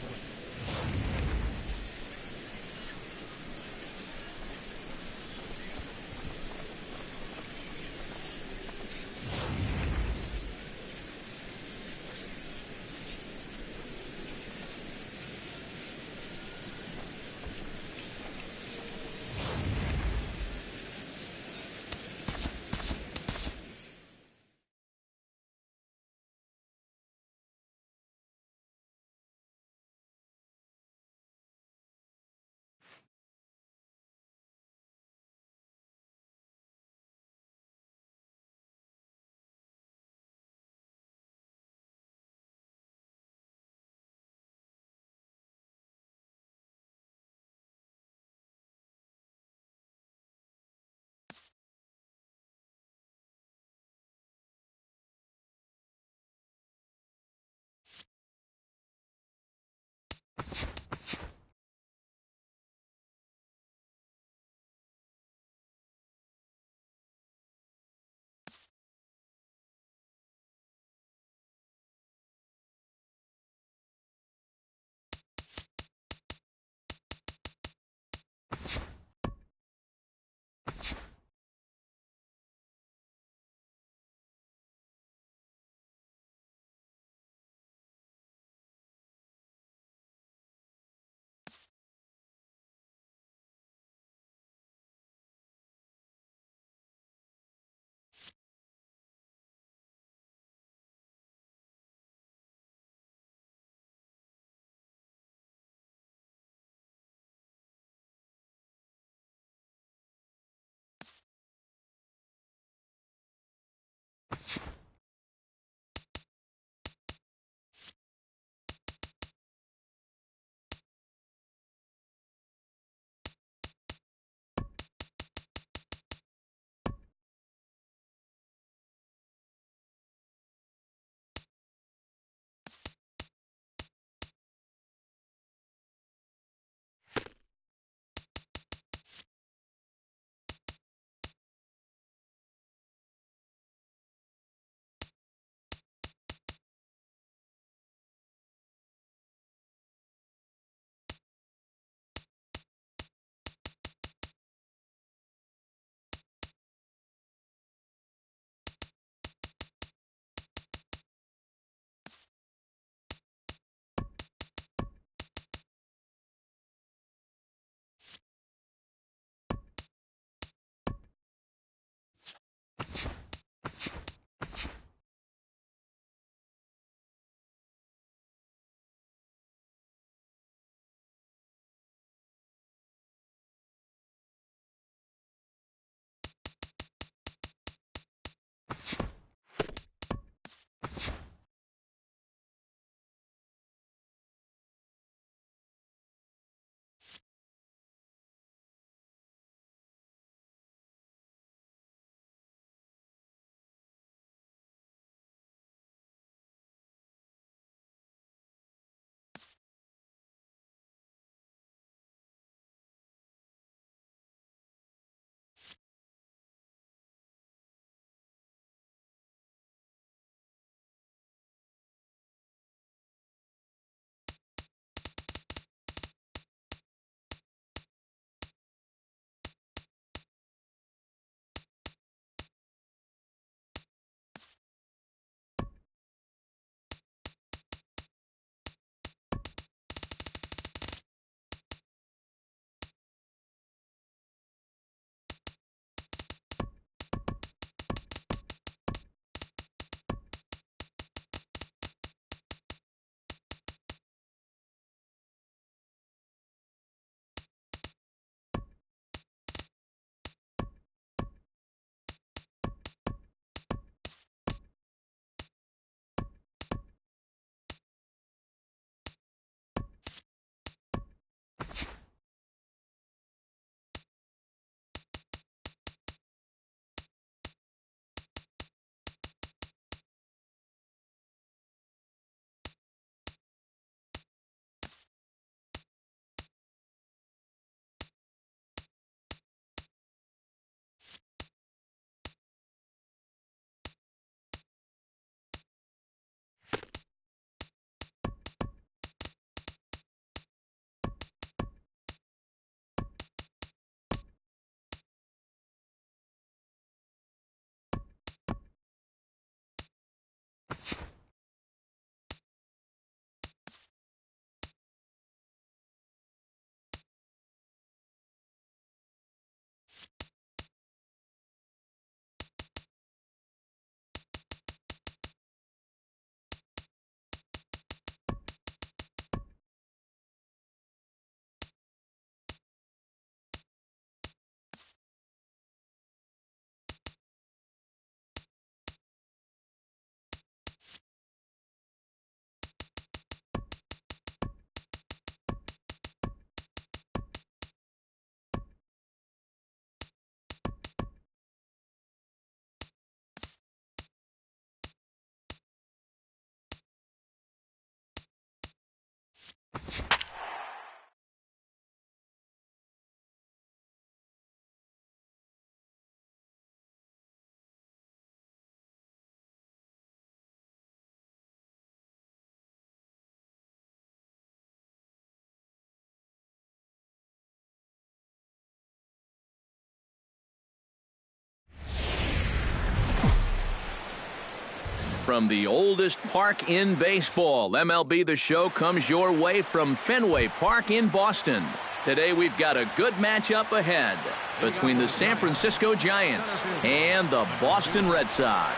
from the oldest park in baseball. MLB The Show comes your way from Fenway Park in Boston. Today we've got a good matchup ahead between the San Francisco Giants and the Boston Red Sox.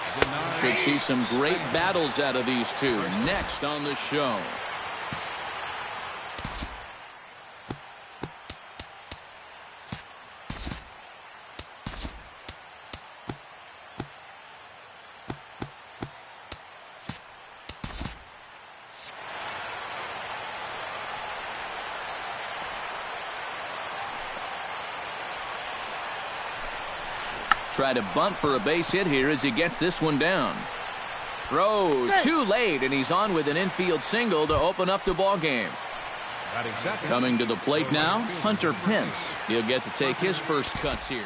Should see some great battles out of these two next on the show. Try to bunt for a base hit here as he gets this one down. Throw too late, and he's on with an infield single to open up the ball game. Coming to the plate now, Hunter Pence. He'll get to take his first cuts here.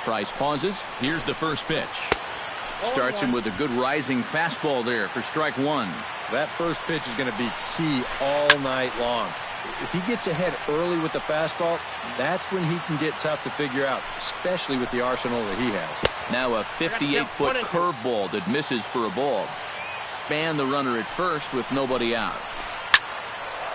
Price pauses. Here's the first pitch. Starts him with a good rising fastball there for strike one. That first pitch is going to be key all night long. If he gets ahead early with the fastball, that's when he can get tough to figure out, especially with the arsenal that he has. Now a 58-foot curveball that misses for a ball. Span the runner at first with nobody out.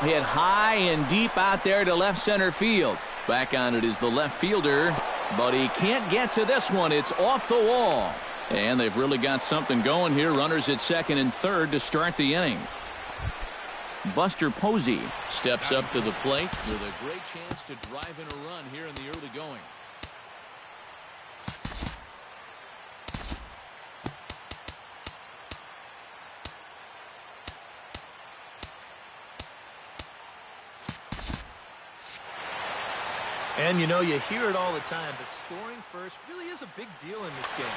Hit high and deep out there to left center field. Back on it is the left fielder, but he can't get to this one. It's off the wall. And they've really got something going here. Runners at second and third to start the inning. Buster Posey steps up to the plate with a great chance to drive in a run here in the early going. And, you know, you hear it all the time, but scoring first really is a big deal in this game.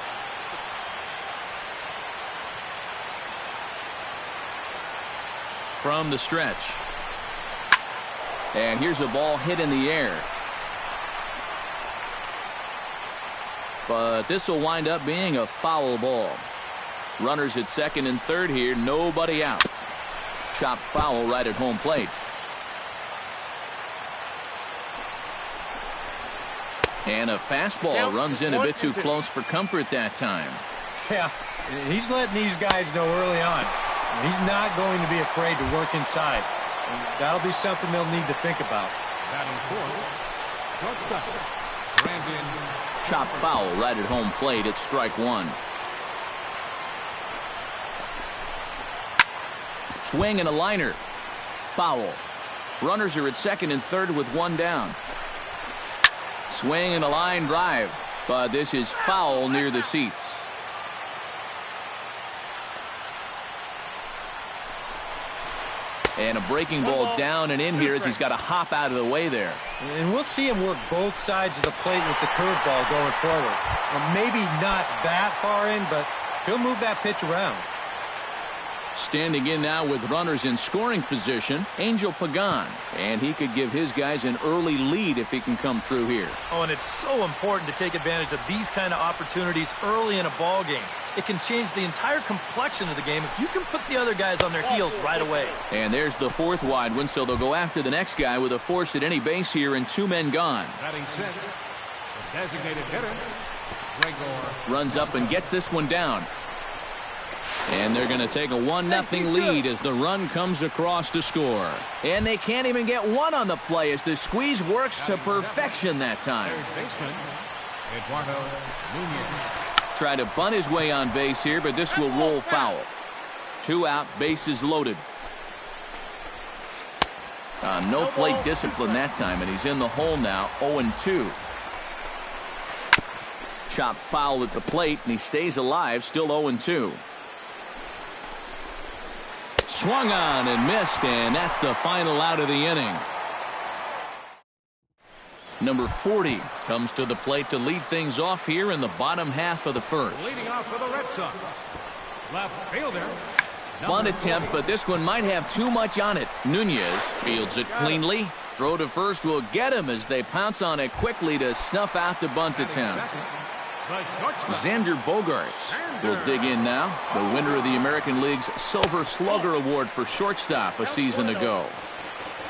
From the stretch. And here's a ball hit in the air. But this will wind up being a foul ball. Runners at second and third here, nobody out. Chopped foul right at home plate. And a fastball runs in a bit too close for comfort that time. Yeah, he's letting these guys know early on. He's not going to be afraid to work inside. And that'll be something they'll need to think about. Shortstop, Brandon. Chopped foul right at home plate. It's strike one. Swing and a liner. Foul. Runners are at second and third with one down. Swing and a line drive, but this is foul near the seats. And a breaking ball down and in here as he's got to hop out of the way there. And we'll see him work both sides of the plate with the curveball going forward. Well, maybe not that far in, but he'll move that pitch around. Standing in now with runners in scoring position, Angel Pagan. And he could give his guys an early lead if he can come through here. Oh, and it's so important to take advantage of these kind of opportunities early in a ball game. It can change the entire complexion of the game if you can put the other guys on their heels right away. And there's the fourth wide one, so they'll go after the next guy with a force at any base here and two men gone. Batting sixth, the designated hitter, Gregor. Runs up and gets this one down. And they're going to take a 1-0 lead as the run comes across to score. And they can't even get one on the play as the squeeze works to perfection that time. Third baseman, Eduardo Nunez. Try to bunt his way on base here, but this will roll foul. 2 out, bases loaded. No plate discipline that time, and he's in the hole now, 0-2. Chopped foul at the plate, and he stays alive, still 0-2. Swung on and missed, and that's the final out of the inning. Number 40 comes to the plate to lead things off here in the bottom half of the first. Leading off for the Red Sox, left fielder. Bunt attempt, but this one might have too much on it. Nunez fields it cleanly. Throw to first will get him as they pounce on it quickly to snuff out the bunt attempt. Xander Bogaerts will dig in now. The winner of the American League's Silver Slugger Award for shortstop a season ago.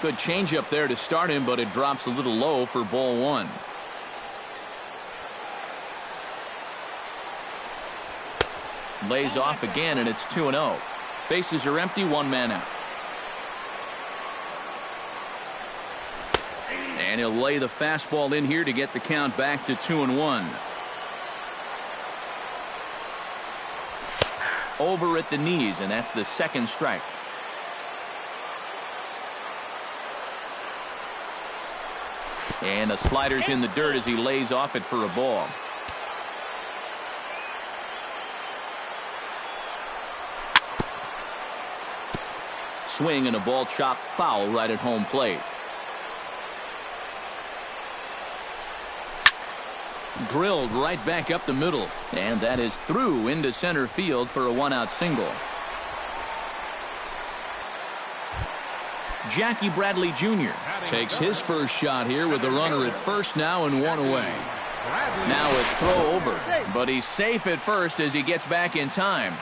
Good changeup there to start him, but it drops a little low for ball one. Lays off again, and it's 2-0. Bases are empty, one man out. And he'll lay the fastball in here to get the count back to 2-1. Over at the knees, and that's the second strike. And the slider's in the dirt as he lays off it for a ball. Swing and a ball chopped foul right at home plate. Drilled right back up the middle, and that is through into center field for a one-out single. Jackie Bradley Jr. takes his first shot here with a runner at first now and one away. Now a throw over, but he's safe at first as he gets back in time.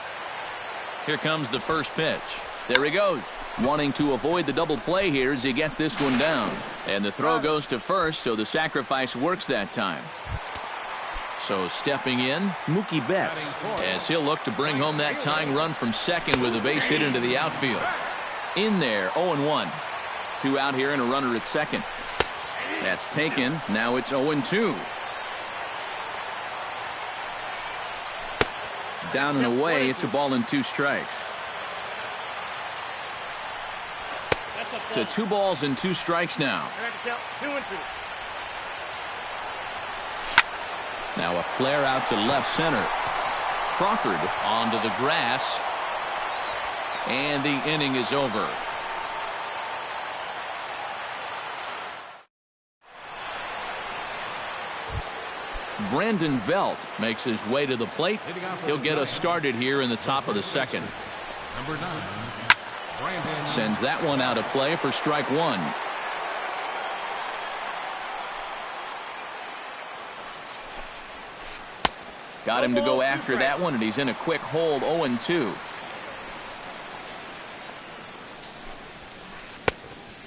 Here comes the first pitch. There he goes, wanting to avoid the double play here as he gets this one down. And the throw goes to first, so the sacrifice works that time. So stepping in, Mookie Betts, as he'll look to bring home that tying run from second with a base hit into the outfield. In there, 0-1. Two out here and a runner at second. That's taken. Now it's 0-2. Down and away, it's a ball and two strikes. To 2 balls and 2 strikes now. Now a flare out to left center. Crawford onto the grass. And the inning is over. Brandon Belt makes his way to the plate. He'll get us started here in the top of the second. Number 9, Brandon. Sends that one out of play for strike one. Got him to go after that one, and he's in a quick hold, 0-2.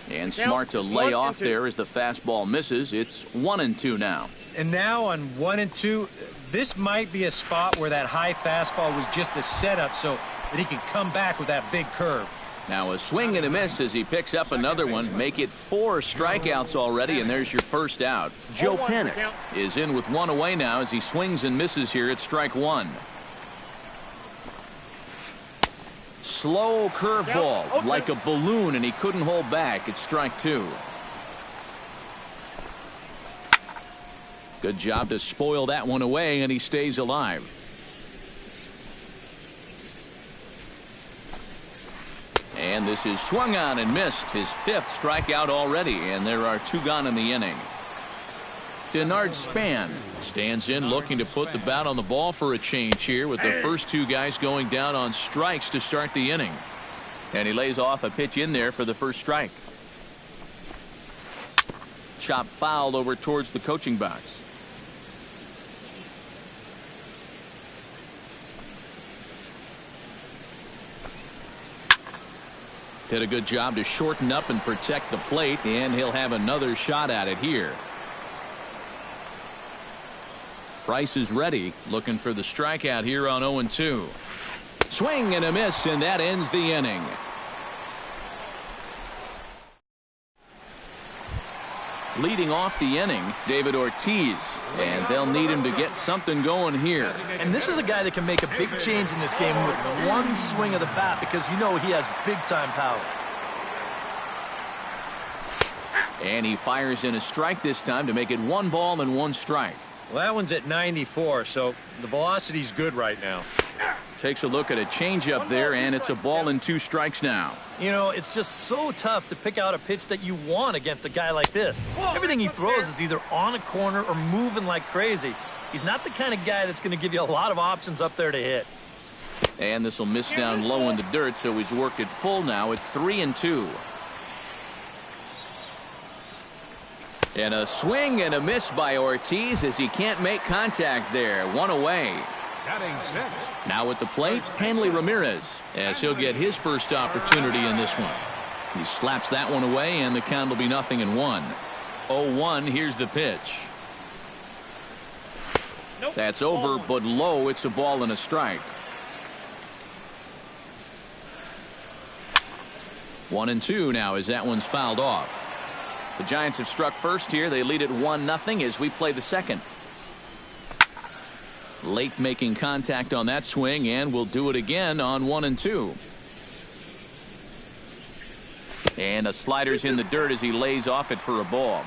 And smart to lay off there as the fastball misses. It's 1-2 now. And now on 1-2, this might be a spot where that high fastball was just a setup so that he can come back with that big curve. Now a swing and a miss as he picks up another one. Make it 4 strikeouts already, and there's your first out. Joe Pennick is in with one away now as he swings and misses here at strike one. Slow curveball like a balloon, and he couldn't hold back. It's strike two. Good job to spoil that one away, and he stays alive. And this is swung on and missed. His 5th strikeout already, and there are 2 gone in the inning. Denard Span stands in looking to put the bat on the ball for a change here with the first 2 guys going down on strikes to start the inning. And he lays off a pitch in there for the first strike. Chop fouled over towards the coaching box. Did a good job to shorten up and protect the plate, and he'll have another shot at it here. Price is ready, looking for the strikeout here on 0-2. Swing and a miss, and that ends the inning. Leading off the inning, David Ortiz, and they'll need him to get something going here. And this is a guy that can make a big change in this game with one swing of the bat, because you know he has big-time power. And he fires in a strike this time to make it 1 ball and 1 strike. Well, that one's at 94, so the velocity's good right now. Takes a look at a changeup there, and it's a ball and 2 strikes now. You know, it's just so tough to pick out a pitch that you want against a guy like this. Everything he throws is either on a corner or moving like crazy. He's not the kind of guy that's going to give you a lot of options up there to hit. And this will miss down low in the dirt, so he's worked it full now at 3-2. And a swing and a miss by Ortiz as he can't make contact there. One away. Batting six. Now at the plate, Hanley Ramirez, as he'll get his first opportunity in this one. He slaps that one away, and the count will be 0-1. 0-1, here's the pitch. That's over, but low. It's a ball and a strike. 1-2 now as that one's fouled off. The Giants have struck first here. They lead it 1-0 as we play the second. Late making contact on that swing, and we'll do it again on 1-2. And a slider's in the dirt as he lays off it for a ball.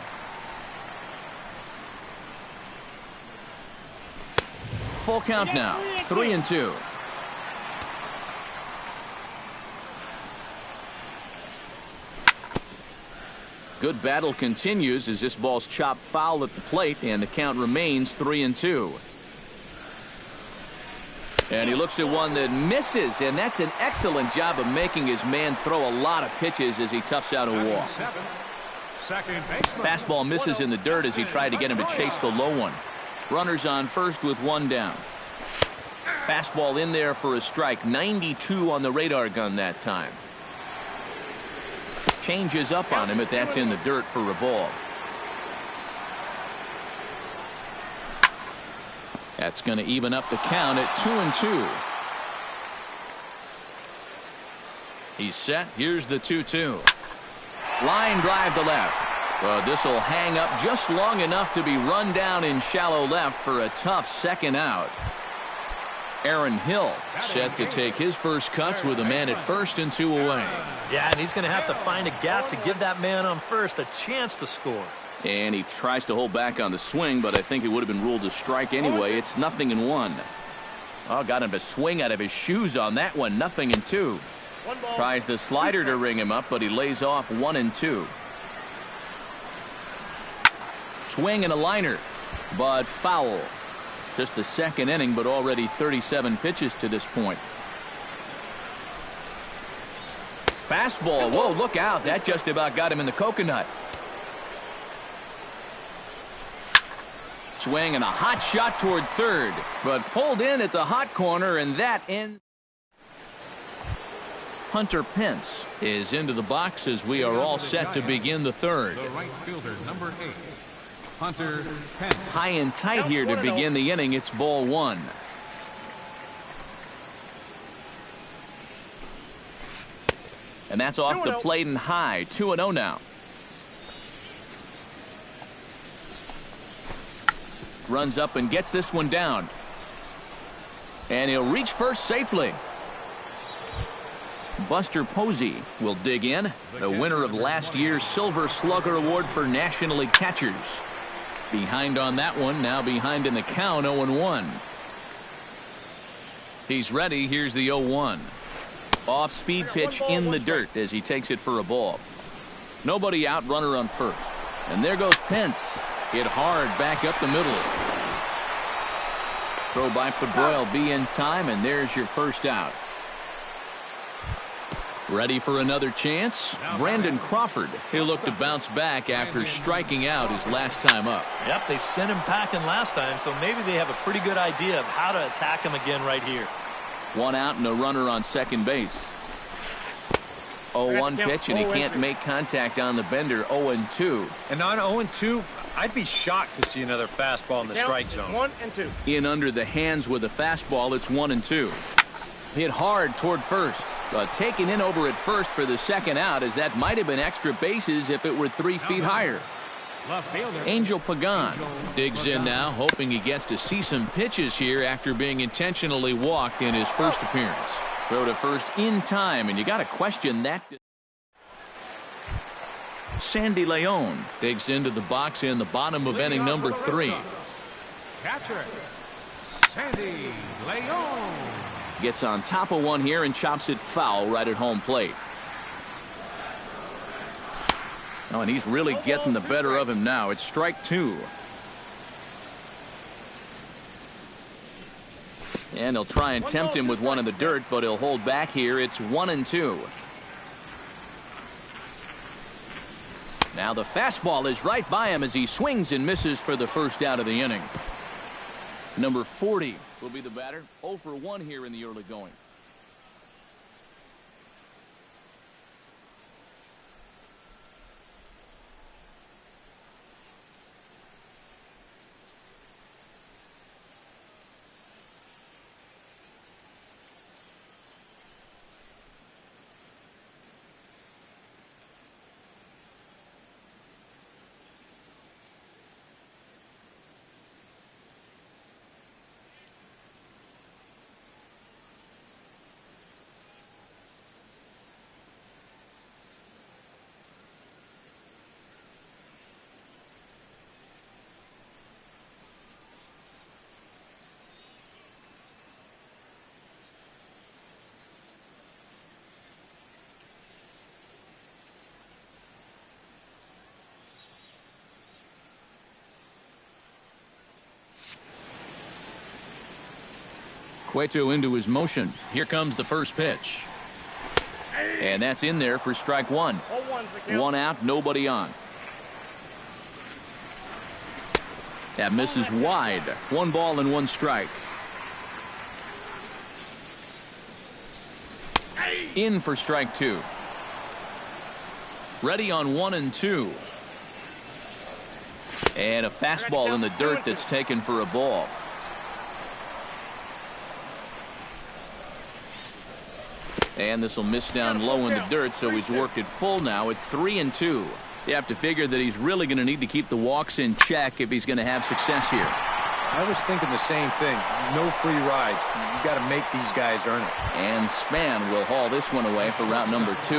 Full count now, 3-2. Good battle continues as this ball's chopped foul at the plate, and the count remains 3-2. And he looks at one that misses, and that's an excellent job of making his man throw a lot of pitches as he toughs out a walk. Fastball misses in the dirt as he tried to get him to chase the low one. Runners on first with one down. Fastball in there for a strike. 92 on the radar gun that time. Changes up on him, but that's in the dirt for a ball. That's going to even up the count at 2-2. He's set. Here's the 2-2. Line drive to left. Well, this will hang up just long enough to be run down in shallow left for a tough second out. Aaron Hill set to take his first cuts with a man at first and 2 away. Yeah, and he's going to have to find a gap to give that man on first a chance to score. And he tries to hold back on the swing, but I think it would have been ruled a strike anyway. It's 0-1. Oh, got him to swing out of his shoes on that one. 0-2. Tries the slider to ring him up, but he lays off 1-2. Swing and a liner, but foul. Just the second inning, but already 37 pitches to this point. Fastball. Whoa, look out. That just about got him in the coconut. Swing and a hot shot toward third, but pulled in at the hot corner, and that ends. Hunter Pence is into the box as we are all set to begin the third. The right fielder, number 8, Hunter Pence. High and tight here to begin the inning. It's ball one. And that's off the plate and high. 2-0 now. Runs up and gets this one down. And he'll reach first safely. Buster Posey will dig in, the winner of last year's Silver Slugger Award for National League catchers. Behind on that one, now behind in the count, 0-1. He's ready. Here's the 0-1. Off-speed pitch in the dirt as he takes it for a ball. Nobody out, runner on first. And there goes Pence. Hit hard back up the middle. Throw by Pedroia will be in time, and there's your first out. Ready for another chance? Brandon Crawford. He'll look to bounce back after striking out his last time up. Yep, they sent him packing last time, so maybe they have a pretty good idea of how to attack him again right here. One out and a runner on second base. 0-1 pitch, and he can't make contact on the bender. 0-2. And on 0-2, I'd be shocked to see another fastball in the strike zone. 1-2. In under the hands with a fastball, it's 1-2. Hit hard toward first. Taken in over at first for the second out, as that might have been extra bases if it were 3 feet higher. Angel Pagan digs in now, hoping he gets to see some pitches here after being intentionally walked in his first appearance. Throw to first in time, and you got to question that. Sandy Leon digs into the box in the bottom of inning number 3. Catcher, Sandy Leon. Gets on top of one here and chops it foul right at home plate. Oh, and he's really getting the better of him now. It's strike 2. And he'll try and tempt him with one in the dirt, but he'll hold back here. It's 1-2. Now the fastball is right by him as he swings and misses for the first out of the inning. Number 40 will be the batter. 0 for 1 here in the early going. Cueto into his motion. Here comes the first pitch. And that's in there for strike one. 1 out, nobody on. That misses wide. 1 ball and 1 strike. In for strike 2. Ready on 1 and 2. And a fastball in the dirt that's taken for a ball. And this will miss down low in the dirt, so he's worked it full now at 3 and 2. You have to figure that he's really going to need to keep the walks in check if he's going to have success here. I was thinking the same thing. No free rides. You got to make these guys earn it. And Span will haul this one away for route number 2.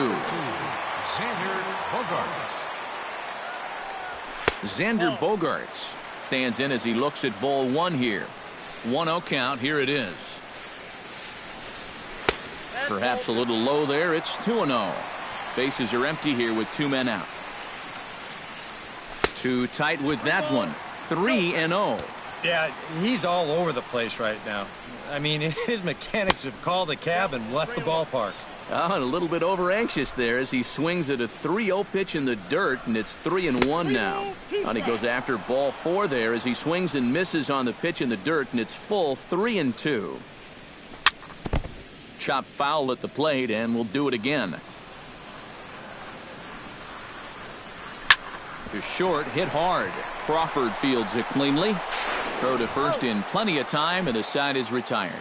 Xander Bogaerts stands in as he looks at ball 1 here. 1-0 count. Here it is. Perhaps a little low there. It's 2-0. Bases are empty here with 2 men out. Too tight with that one. 3-0. Yeah, he's all over the place right now. I mean, his mechanics have called a cab and left the ballpark. Oh, and a little bit over anxious there as he swings at a 3-0 pitch in the dirt, and it's 3-1 now. And he goes after ball 4 there as he swings and misses on the pitch in the dirt, and it's full 3-2. Chop foul at the plate, and we'll do it again. To short, hit hard. Crawford fields it cleanly. Throw to first in plenty of time, and the side is retired.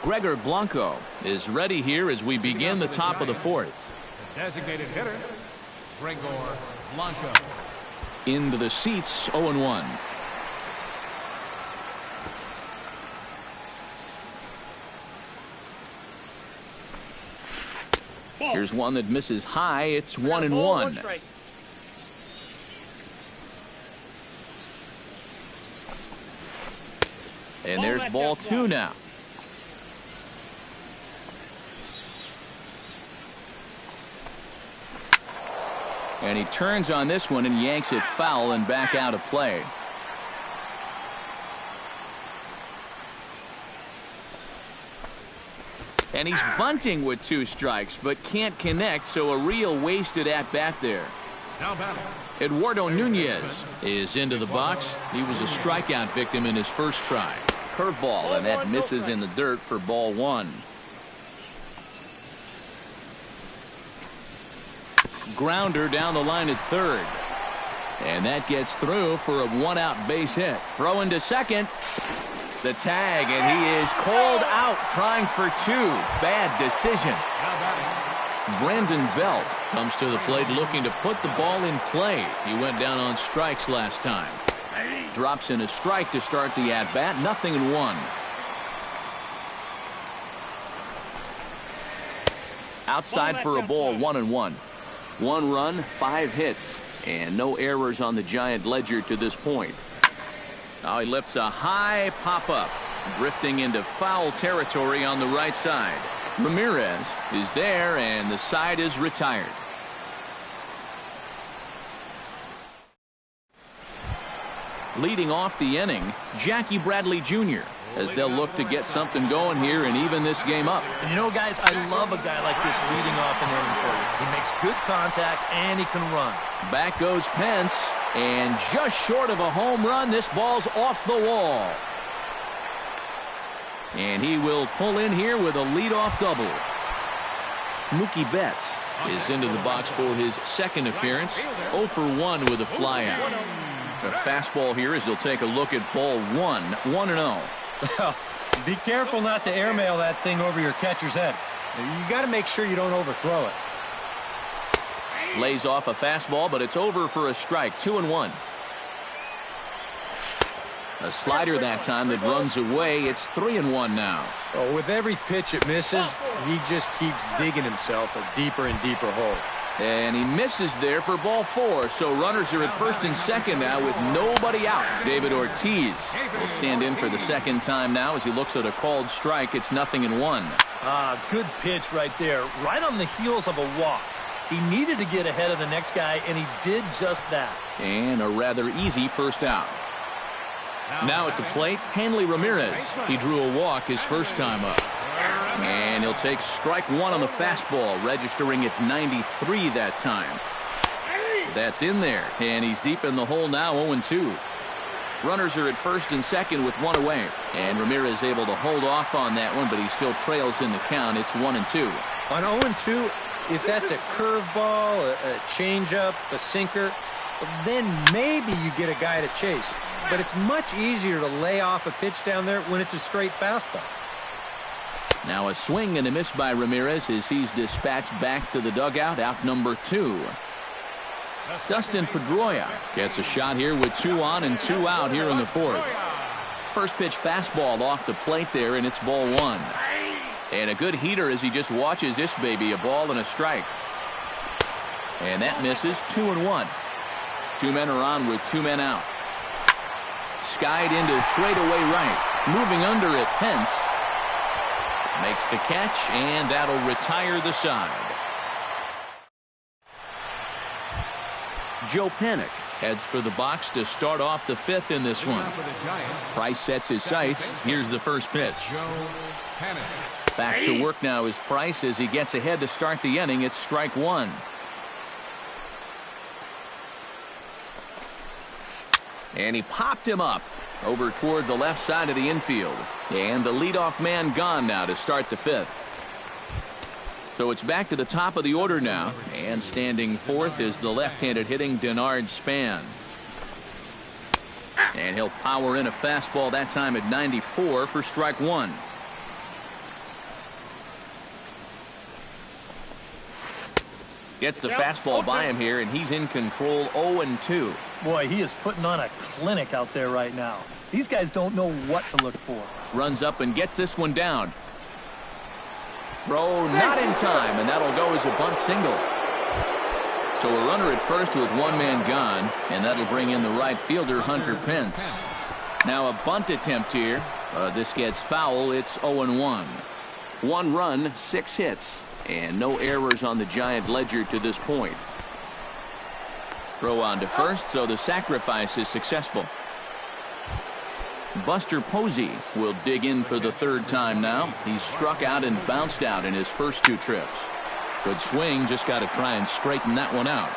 Gregor Blanco is ready here as we begin the top of the 4th. Designated hitter, Gregor Blanco. Into the seats, 0-1. Here's one that misses high. It's 1-1. And there's ball 2 now. And he turns on this one and yanks it foul and back out of play. And he's bunting with 2 strikes, but can't connect, so a real wasted at-bat there. Eduardo Nunez is into the box. He was a strikeout victim in his first try. Curveball, and that misses in the dirt for ball 1. Grounder down the line at third. And that gets through for a 1-out base hit. Throw into second. The tag, and he is called out trying for 2. Bad decision. Brandon Belt comes to the plate looking to put the ball in play. He went down on strikes last time. Drops in a strike to start the at-bat. 0-1. Outside for a ball. 1-1. 1 run, 5 hits, and no errors on the Giant ledger to this point. Now he lifts a high pop-up, drifting into foul territory on the right side. Ramirez is there, and the side is retired. Leading off the inning, Jackie Bradley Jr. as they'll look to get something going here and even this game up. And you know, guys, I love a guy like this leading off an inning for you. He makes good contact and he can run. Back goes Pence, and just short of a home run, this ball's off the wall. And he will pull in here with a leadoff double. Mookie Betts is into the box for his second appearance. 0 for 1 with a flyout. A fastball here as they'll take a look at ball 1, 1-0. Be careful not to airmail that thing over your catcher's head. You got to make sure you don't overthrow it. Lays off a fastball, but it's over for a strike. 2-1. A slider that time that runs away. It's 3-1 now. Oh, with every pitch it misses, he just keeps digging himself a deeper and deeper hole. And he misses there for ball 4. So runners are at first and second now with nobody out. David Ortiz will stand in for the second time now as he looks at a called strike. It's 0-1. Good pitch right there. Right on the heels of a walk. He needed to get ahead of the next guy, and he did just that. And a rather easy first out. Now at the plate, Hanley Ramirez. He drew a walk his first time up. And he'll take strike 1 on the fastball, registering at 93 that time. That's in there, and he's deep in the hole now, 0-2. Runners are at first and second with 1 away. And Ramirez able to hold off on that one, but he still trails in the count. It's 1-2. On 0-2, if that's a curveball, a changeup, a sinker, then maybe you get a guy to chase. But it's much easier to lay off a pitch down there when it's a straight fastball. Now a swing and a miss by Ramirez as he's dispatched back to the dugout, out number 2. Dustin Pedroia gets a shot here with 2 on and 2 out here in the 4th. First pitch fastball off the plate there, and it's ball 1. And a good heater as he just watches this baby, a ball and a strike. And that misses. 2-1. 2 men are on with 2 men out. Skied into straightaway right. Moving under it, Pence makes the catch, and that'll retire the side. Joe Panik heads for the box to start off the 5th in this one. Price sets his sights. Here's the first pitch. Back to work now is Price as he gets ahead to start the inning. It's strike 1. And he popped him up over toward the left side of the infield. And the leadoff man gone now to start the 5th. So it's back to the top of the order now. And standing 4th is the left-handed hitting Denard Span. And he'll power in a fastball that time at 94 for strike 1. Gets the fastball by him here, and he's in control. 0-2. Boy, he is putting on a clinic out there right now. These guys don't know what to look for. Runs up and gets this one down. Throw not in time, and that'll go as a bunt single. So a runner at first with 1 man gone, and that'll bring in the right fielder, Hunter Pence. Now a bunt attempt here. This gets foul. It's 0-1. 1 run, 6 hits. And no errors on the Giant ledger to this point. Throw on to first, so the sacrifice is successful. Buster Posey will dig in for the 3rd time now. He's struck out and bounced out in his first 2 trips. Good swing, just got to try and straighten that one out.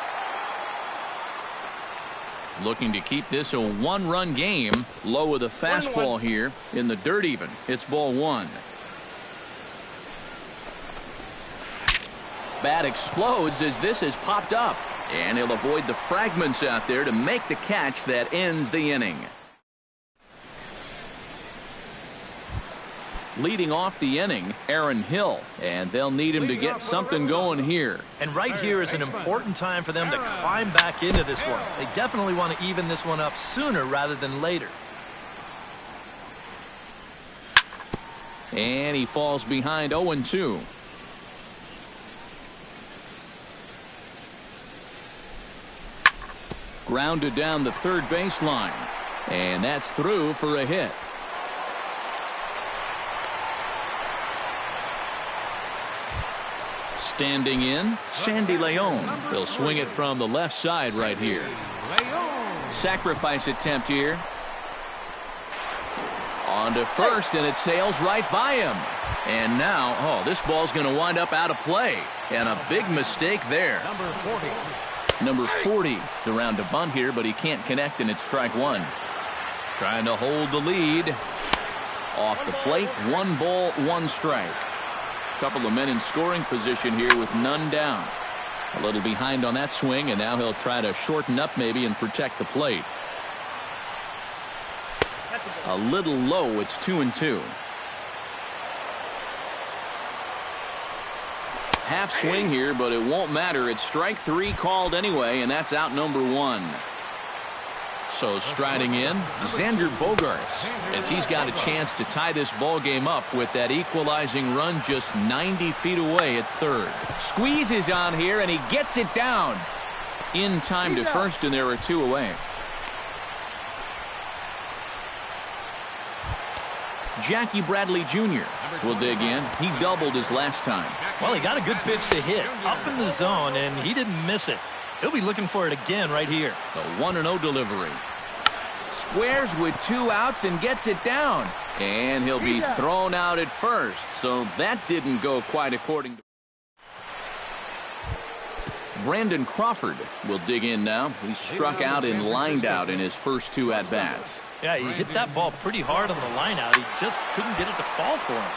Looking to keep this a 1-run game. Low with a fastball here in the dirt even. It's ball 1. Bat explodes as this has popped up. And he'll avoid the fragments out there to make the catch that ends the inning. Leading off the inning, Aaron Hill. And they'll need him to get something going here. And right here is an important time for them to climb back into this one. They definitely want to even this one up sooner rather than later. And he falls behind 0-2. Grounded down the third baseline. And that's through for a hit. Standing in, Sandy Leon. He'll swing it from the left side right here. Sacrifice attempt here. On to first, and it sails right by him. And now, oh, this ball's going to wind up out of play. And a big mistake there. Number 40 is around to bunt here, but he can't connect, and it's strike one. Trying to hold the lead. Off the plate, 1 ball, 1 strike. Couple of men in scoring position here with none down. A little behind on that swing, and now he'll try to shorten up maybe and protect the plate. A little low. It's 2-2. Half swing here, but it won't matter. It's strike 3 called anyway, and that's out number 1. So striding in, Xander Bogaerts, as he's got a chance to tie this ball game up with that equalizing run just 90 feet away at third. Squeezes on here, and he gets it down in time to first, and there are 2 away. Jackie Bradley Jr. will dig in. He doubled his last time. Well, he got a good pitch to hit up in the zone, and he didn't miss it. He'll be looking for it again right here. The 1-0 delivery. Squares with 2 outs and gets it down. And he'll be thrown out at first. So that didn't go quite according to. Brandon Crawford will dig in now. He struck out and lined out in his first 2 at-bats. Yeah, he hit that ball pretty hard on the line out. He just couldn't get it to fall for him.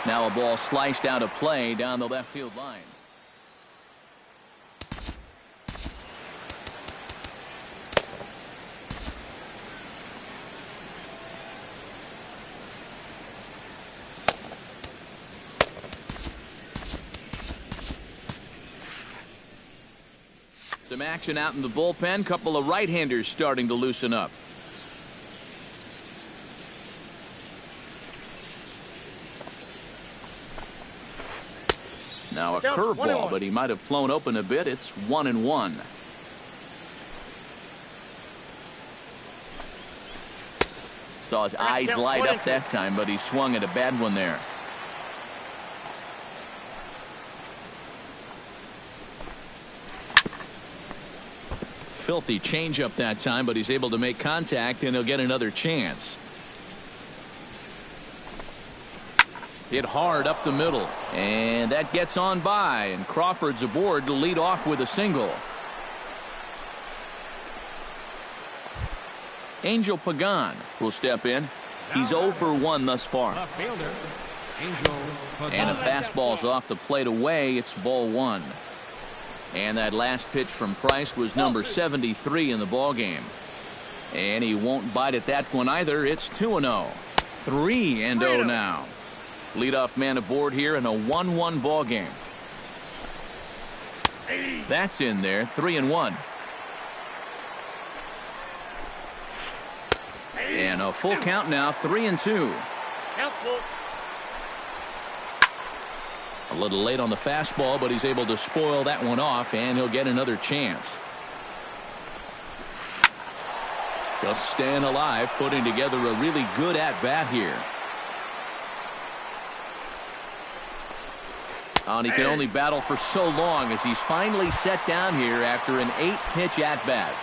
Now a ball sliced out of play down the left field line. Some action out in the bullpen. Couple of right-handers starting to loosen up. Now a curveball, but he might have flown open a bit. It's 1-1. Saw his eyes light up that time, but he swung at a bad one there. Filthy changeup that time, but he's able to make contact, and he'll get another chance. Hit hard up the middle, and that gets on by, and Crawford's aboard to lead off with a single. Angel Pagan will step in. He's 0 for 1 thus far. And a fastball's off the plate away. It's ball 1. And that last pitch from Price was number 73 in the ball game. And he won't bite at that one either. It's 2-0. 3-0 now. Leadoff man aboard here in a 1-1 ball game. That's in there. 3-1. And a full count now. 3-2. A little late on the fastball, but he's able to spoil that one off, and he'll get another chance. Just staying alive, putting together a really good at-bat here. And he can only battle for so long as he's finally set down here after an 8-pitch at-bat.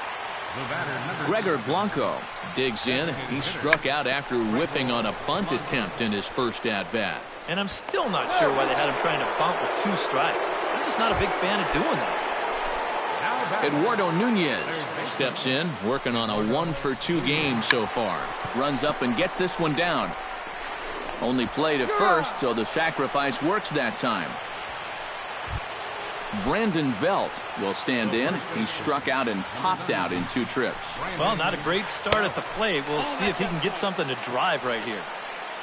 Gregor Blanco digs in. He struck out after whiffing on a bunt attempt in his first at-bat. And I'm still not sure why they had him trying to bunt with 2 strikes. I'm just not a big fan of doing that. Eduardo Nunez steps in, working on a 1-for-2 game so far. Runs up and gets this one down. Only play to first, so the sacrifice works that time. Brandon Belt will stand in. He struck out and popped out in 2 trips. Well, not a great start at the plate. We'll see if he can get something to drive right here.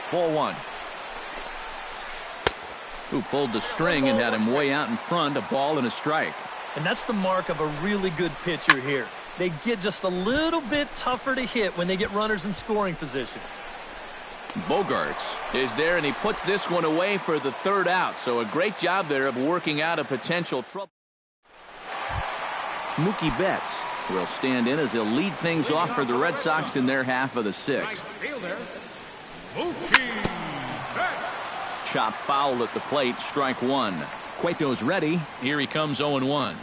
Ball 1. Who pulled the string and had him way out in front, a ball and a strike. And that's the mark of a really good pitcher here. They get just a little bit tougher to hit when they get runners in scoring position. Bogaerts is there, and he puts this one away for the 3rd out. So a great job there of working out a potential trouble. Mookie Betts will stand in as he'll lead things off for the Red Sox in their half of the 6th. Chop foul at the plate, strike 1. Cueto's ready. Here he comes 0-1.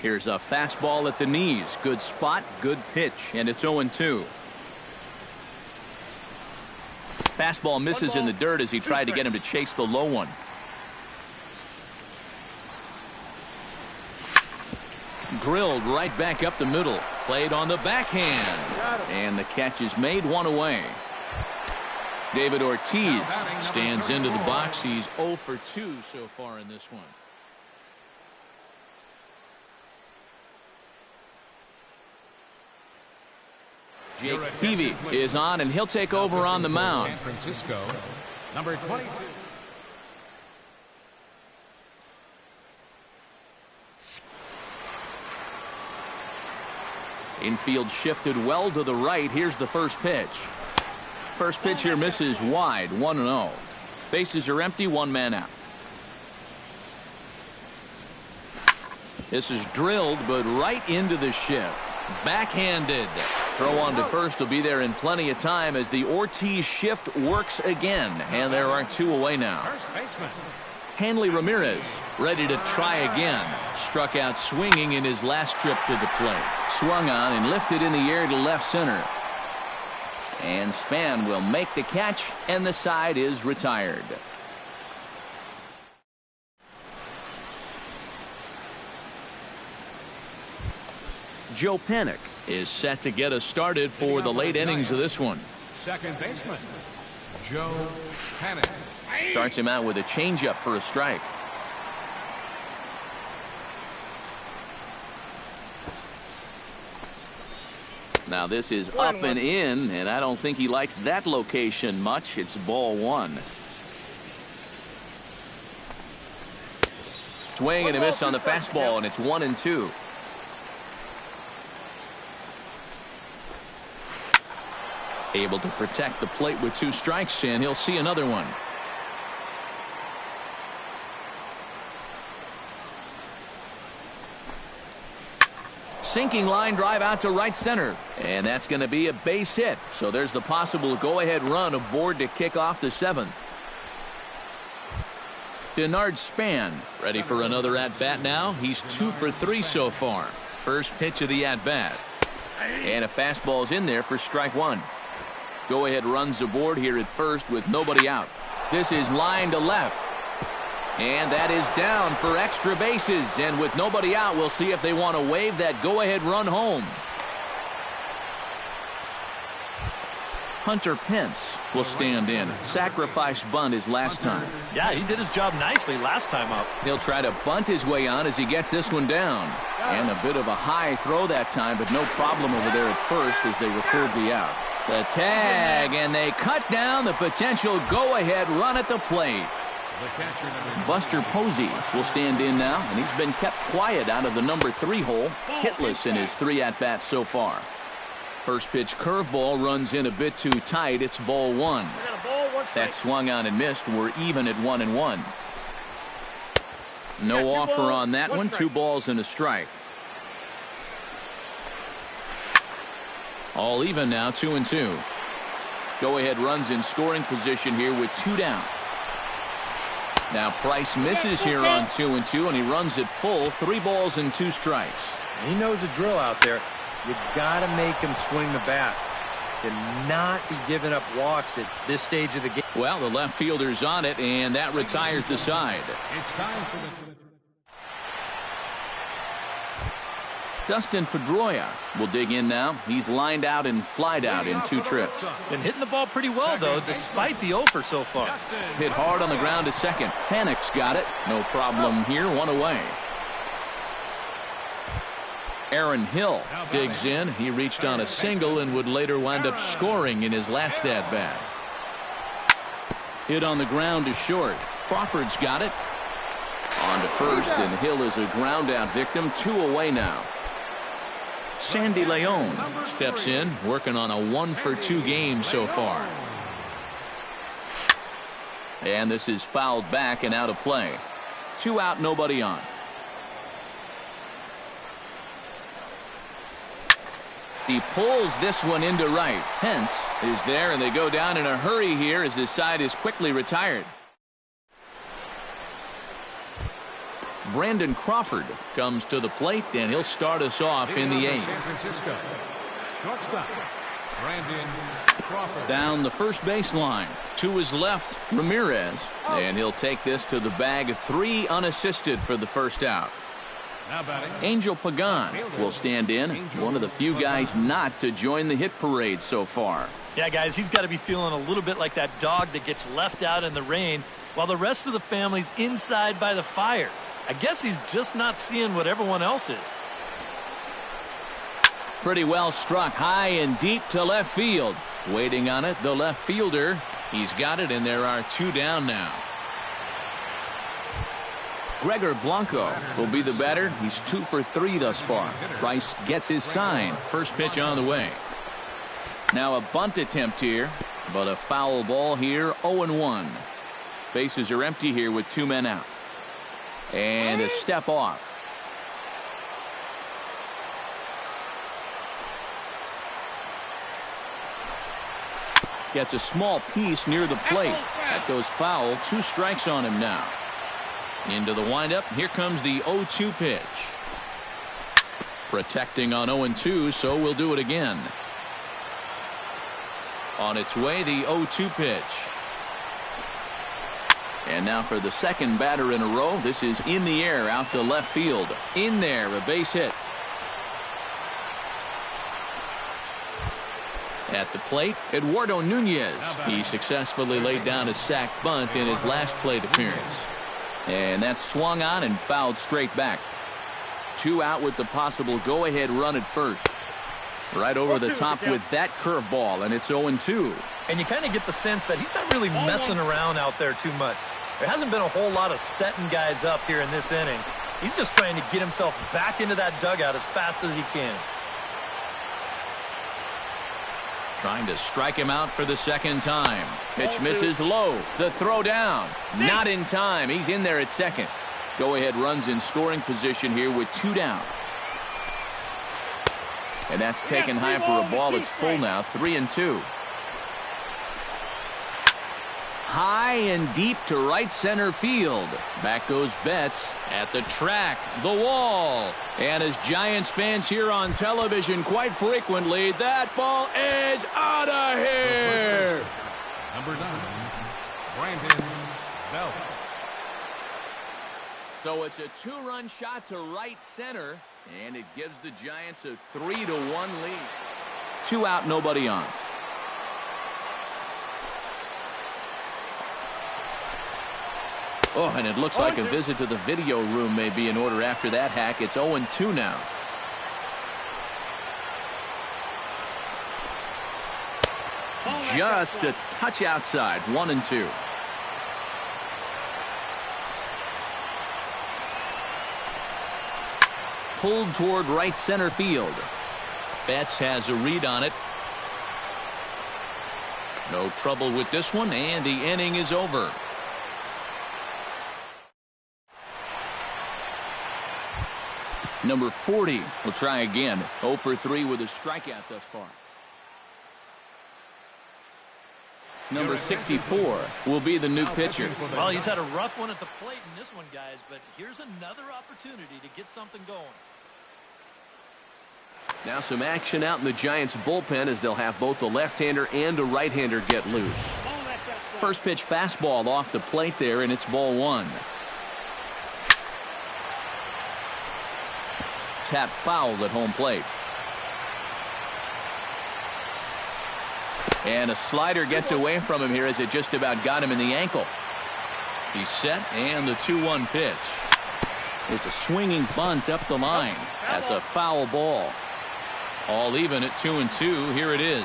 Here's a fastball at the knees. Good spot, good pitch, and it's 0-2. Fastball misses in the dirt as he tried to get him to chase the low one. Drilled right back up the middle. Played on the backhand. And the catch is made, one away. David Ortiz stands into the box. He's 0 for 2 so far in this one. Jake Peavy is on, and he'll take over on the mound. San Francisco, number 22. Infield shifted well to the right. Here's the first pitch. First pitch here misses wide, 1-0. Bases are empty, one man out. This is drilled, but right into the shift. Backhanded. Throw on to first will be there in plenty of time as the Ortiz shift works again. And there are 2 away now. First baseman. Hanley Ramirez ready to try again. Struck out swinging in his last trip to the plate. Swung on and lifted in the air to left center. And Span will make the catch, and the side is retired. Joe Panik is set to get us started for the late innings of this one. Second baseman, Joe Panik. Starts him out with a changeup for a strike. Now this is up and in, and I don't think he likes that location much. It's ball 1. Swing and a miss on the fastball, and it's 1-2. Able to protect the plate with 2 strikes, and he'll see another one. Sinking line drive out to right center, and that's going to be a base hit. So there's the possible go-ahead run aboard to kick off the 7th. Denard Span ready for another at-bat now. He's 2 for 3 so far. First pitch of the at-bat. And a fastball's in there for strike 1. Go-ahead runs aboard here at first with nobody out. This is line to left. And that is down for extra bases. And with nobody out, we'll see if they want to wave that go-ahead run home. Hunter Pence will stand in. Sacrifice bunt his last time. Yeah, he did his job nicely last time up. He'll try to bunt his way on as he gets this one down. And a bit of a high throw that time, but no problem over there at first as they record the out. The tag, and they cut down the potential go-ahead run at the plate. Buster Posey will stand in now, and he's been kept quiet out of the number 3 hole, hitless in his 3 at-bats so far. First pitch curveball runs in a bit too tight. It's ball 1. That swung on and missed. We're even at 1-1. No offer on that one. 2 balls and a strike. All even now, 2-2. Go-ahead runs in scoring position here with 2 down. Now Price misses here on 2-2, and he runs it full. 3 balls and 2 strikes. He knows a drill out there. You got to make him swing the bat. Cannot be giving up walks at this stage of the game. Well, the left fielder's on it, and that retires the side. It's time for the... Dustin Pedroia will dig in now. He's lined out and flied out in 2 trips. Been hitting the ball pretty well, though, despite the offer so far. Hit hard on the ground to second. Panik's got it. No problem here. 1 away. Aaron Hill digs in. He reached on a single and would later wind up scoring in his last at-bat. Hit on the ground to short. Crawford's got it. On to first, and Hill is a ground-out victim. 2 away now. Sandy Leon steps in, working on a 1-for-2 game so far. And this is fouled back and out of play. 2 out, nobody on. He pulls this one into right. Pence is there, and they go down in a hurry here as his side is quickly retired. Brandon Crawford comes to the plate, and he'll start us off in the 8th. San Francisco, shortstop, Brandon Down the first baseline. To his left, Ramirez. And he'll take this to the bag. 3 unassisted for the first out. Angel Pagan will stand in. One of the few guys not to join the hit parade so far. Yeah, guys, he's got to be feeling a little bit like that dog that gets left out in the rain while the rest of the family's inside by the fire. I guess he's just not seeing what everyone else is. Pretty well struck high and deep to left field. Waiting on it, the left fielder. He's got it, and there are 2 down now. Gregor Blanco will be the batter. He's 2 for 3 thus far. Price gets his sign. First pitch on the way. Now a bunt attempt here, but a foul ball here, 0-1. Bases are empty here with 2 men out. And a step off. Gets a small piece near the plate. That goes foul. 2 strikes on him now. Into the windup. Here comes the 0-2 pitch. Protecting on 0-2, so we'll do it again. On its way, the 0-2 pitch. And now for the second batter in a row. This is in the air out to left field. In there, a base hit. At the plate, Eduardo Nunez. He successfully laid down a sac bunt in his last plate appearance. And that's swung on and fouled straight back. 2 out with the possible go-ahead run at first. Right over the top with that curveball, and it's 0-2. And you kind of get the sense that he's not really messing around out there too much. There hasn't been a whole lot of setting guys up here in this inning. He's just trying to get himself back into that dugout as fast as he can. Trying to strike him out for the second time. Pitch misses low. The throw down. Not in time. He's in there at second. Go-ahead runs in scoring position here with 2 down. And that's taken high for a ball. It's full now. 3-2. High and deep to right center field. Back goes Betts at the track, the wall. And as Giants fans hear on television quite frequently, that ball is out of here. Number 9, Brandon Belt. So it's a 2-run shot to right center, and it gives the Giants a 3-1 lead. 2 out, nobody on. Oh, and it looks like a visit to the video room may be in order after that hack. It's 0-2 now. Just a touch outside. 1-2. Pulled toward right center field. Betts has a read on it. No trouble with this one, and the inning is over. Number 40 will try again. 0 for 3 with a strikeout thus far. Number 64 will be the new pitcher. Well, he's had a rough one at the plate in this one, guys, but here's another opportunity to get something going. Now some action out in the Giants bullpen as they'll have both the left-hander and a right-hander get loose. First pitch fastball off the plate there, and it's ball 1. Tap fouled at home plate. And a slider gets away from him here as it just about got him in the ankle. He's set, and the 2-1 pitch. It's a swinging bunt up the line. That's a foul ball. All even at 2-2. Here it is.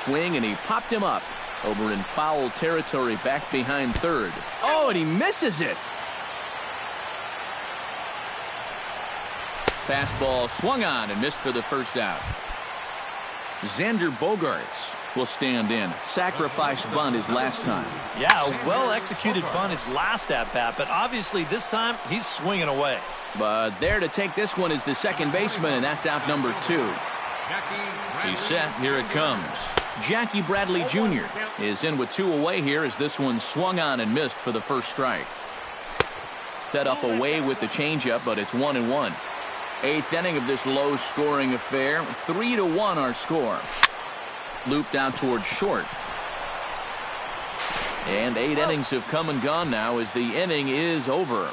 Swing, and he popped him up over in foul territory back behind third. Oh, and he misses it. Fastball swung on and missed for the first out. Xander Bogaerts will stand in. Sacrifice bunt his last time. Yeah, a well-executed bunt his last at-bat, but obviously this time he's swinging away. But there to take this one is the second baseman, and that's out number 2. He's set. Here it comes. Jackie Bradley Jr. is in with 2 away here as this one swung on and missed for the first strike. Set up away with the changeup, but it's 1-1. 8th inning of this low-scoring affair. 3-1 our score. Looped out towards short. And 8 innings have come and gone now as the inning is over.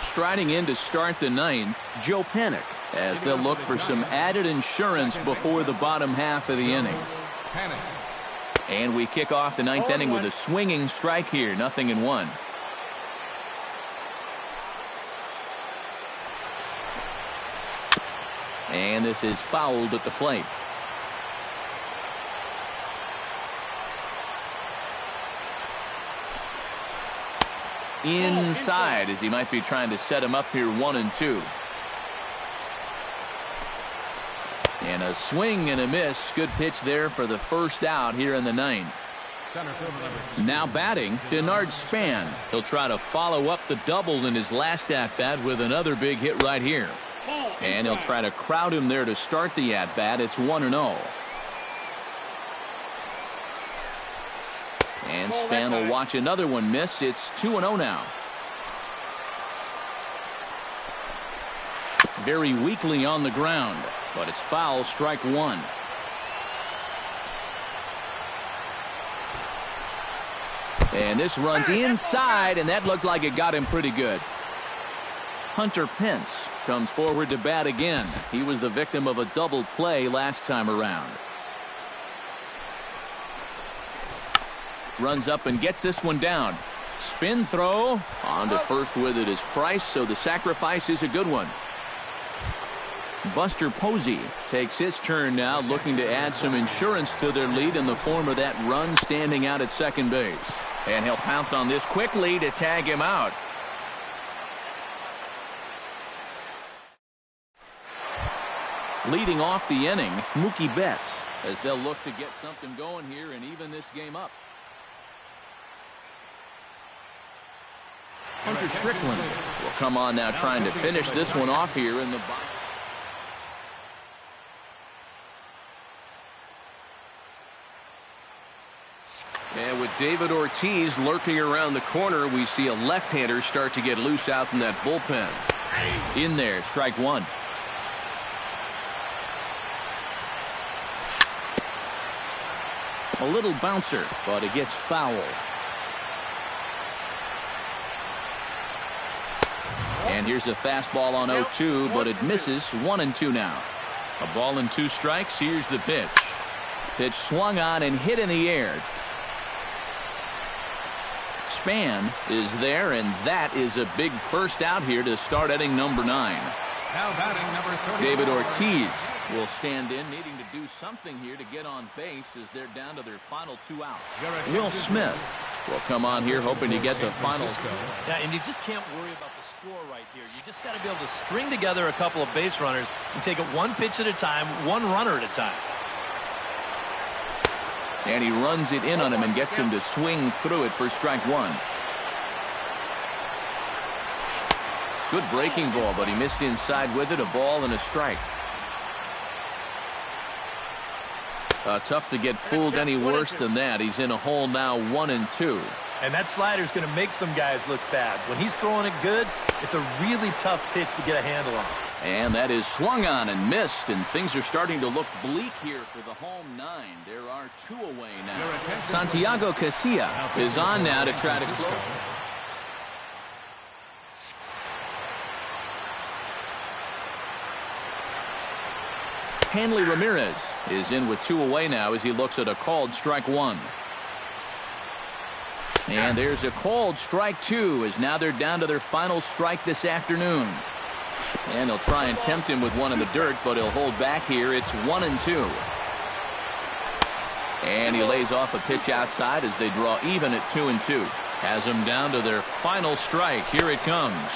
Striding in to start the 9th, Joe Panik, as they'll look for some added insurance before the bottom half of the inning. And we kick off the 9th inning with a swinging strike here, 0-1. And this is fouled at the plate. Inside, as he might be trying to set him up here, 1-2. And a swing and a miss. Good pitch there for the first out here in the 9th. Now batting, Denard Span. He'll try to follow up the double in his last at-bat with another big hit right here. And he'll try to crowd him there to start the at-bat. It's 1-0. And Span will watch another one miss. It's 2-0 now. Very weakly on the ground, but it's foul, strike 1. And this runs inside, and that looked like it got him pretty good. Hunter Pence comes forward to bat again. He was the victim of a double play last time around. Runs up and gets this one down. Spin throw. On to first with it is Price, so the sacrifice is a good one. Buster Posey takes his turn now, looking to add some insurance to their lead in the form of that run standing out at second base. And he'll pounce on this quickly to tag him out. Leading off the inning, Mookie Betts, as they'll look to get something going here and even this game up. Hunter Strickland will come on now, trying to finish this one off here in the bottom. And with David Ortiz lurking around the corner, we see a left-hander start to get loose out in that bullpen. In there, strike 1. A little bouncer, but it gets foul. And here's a fastball on 0-2, but it misses. 1-2 now. A ball and 2 strikes. Here's the pitch. Pitch swung on and hit in the air. Span is there, and that is a big first out here to start inning number 9. Now batting number 30. David Ortiz will stand in, needing to do something here to get on base as they're down to their final 2 outs. Will Smith will come on here, hoping to get the final. Yeah, and you just can't worry about the score right here. You just got to be able to string together a couple of base runners and take it one pitch at a time, one runner at a time. And he runs it in on him and gets him to swing through it for strike 1. Good breaking ball, but he missed inside with it. A ball and a strike. Tough to get fooled any worse than that. He's in a hole now, 1-2. And that slider's going to make some guys look bad. When he's throwing it good, it's a really tough pitch to get a handle on. And that is swung on and missed, and things are starting to look bleak here for the home 9. There are 2 away now. Santiago Casilla is on now to try to close. Hanley Ramirez is in with 2 away now as he looks at a called strike 1. And there's a called strike 2 as now they're down to their final strike this afternoon. And they'll try and tempt him with one in the dirt, but he'll hold back here. It's 1-2. And he lays off a pitch outside as they draw even at 2-2. Has them down to their final strike. Here it comes.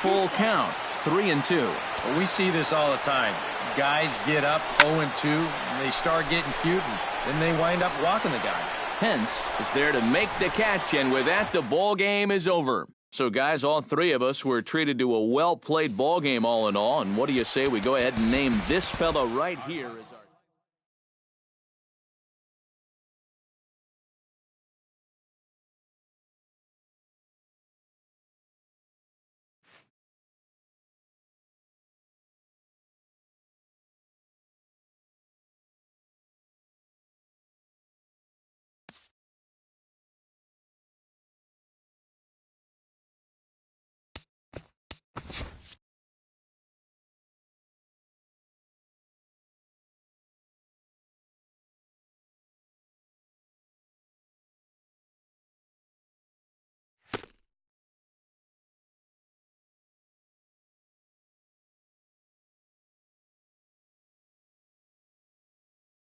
Full count, 3-2. Well, we see this all the time. Guys get up 0-2, and they start getting cute, and then they wind up walking the guy. Pence is there to make the catch, and with that, the ball game is over. So, guys, all 3 of us were treated to a well-played ball game all in all, and what do you say we go ahead and name this fella right here as our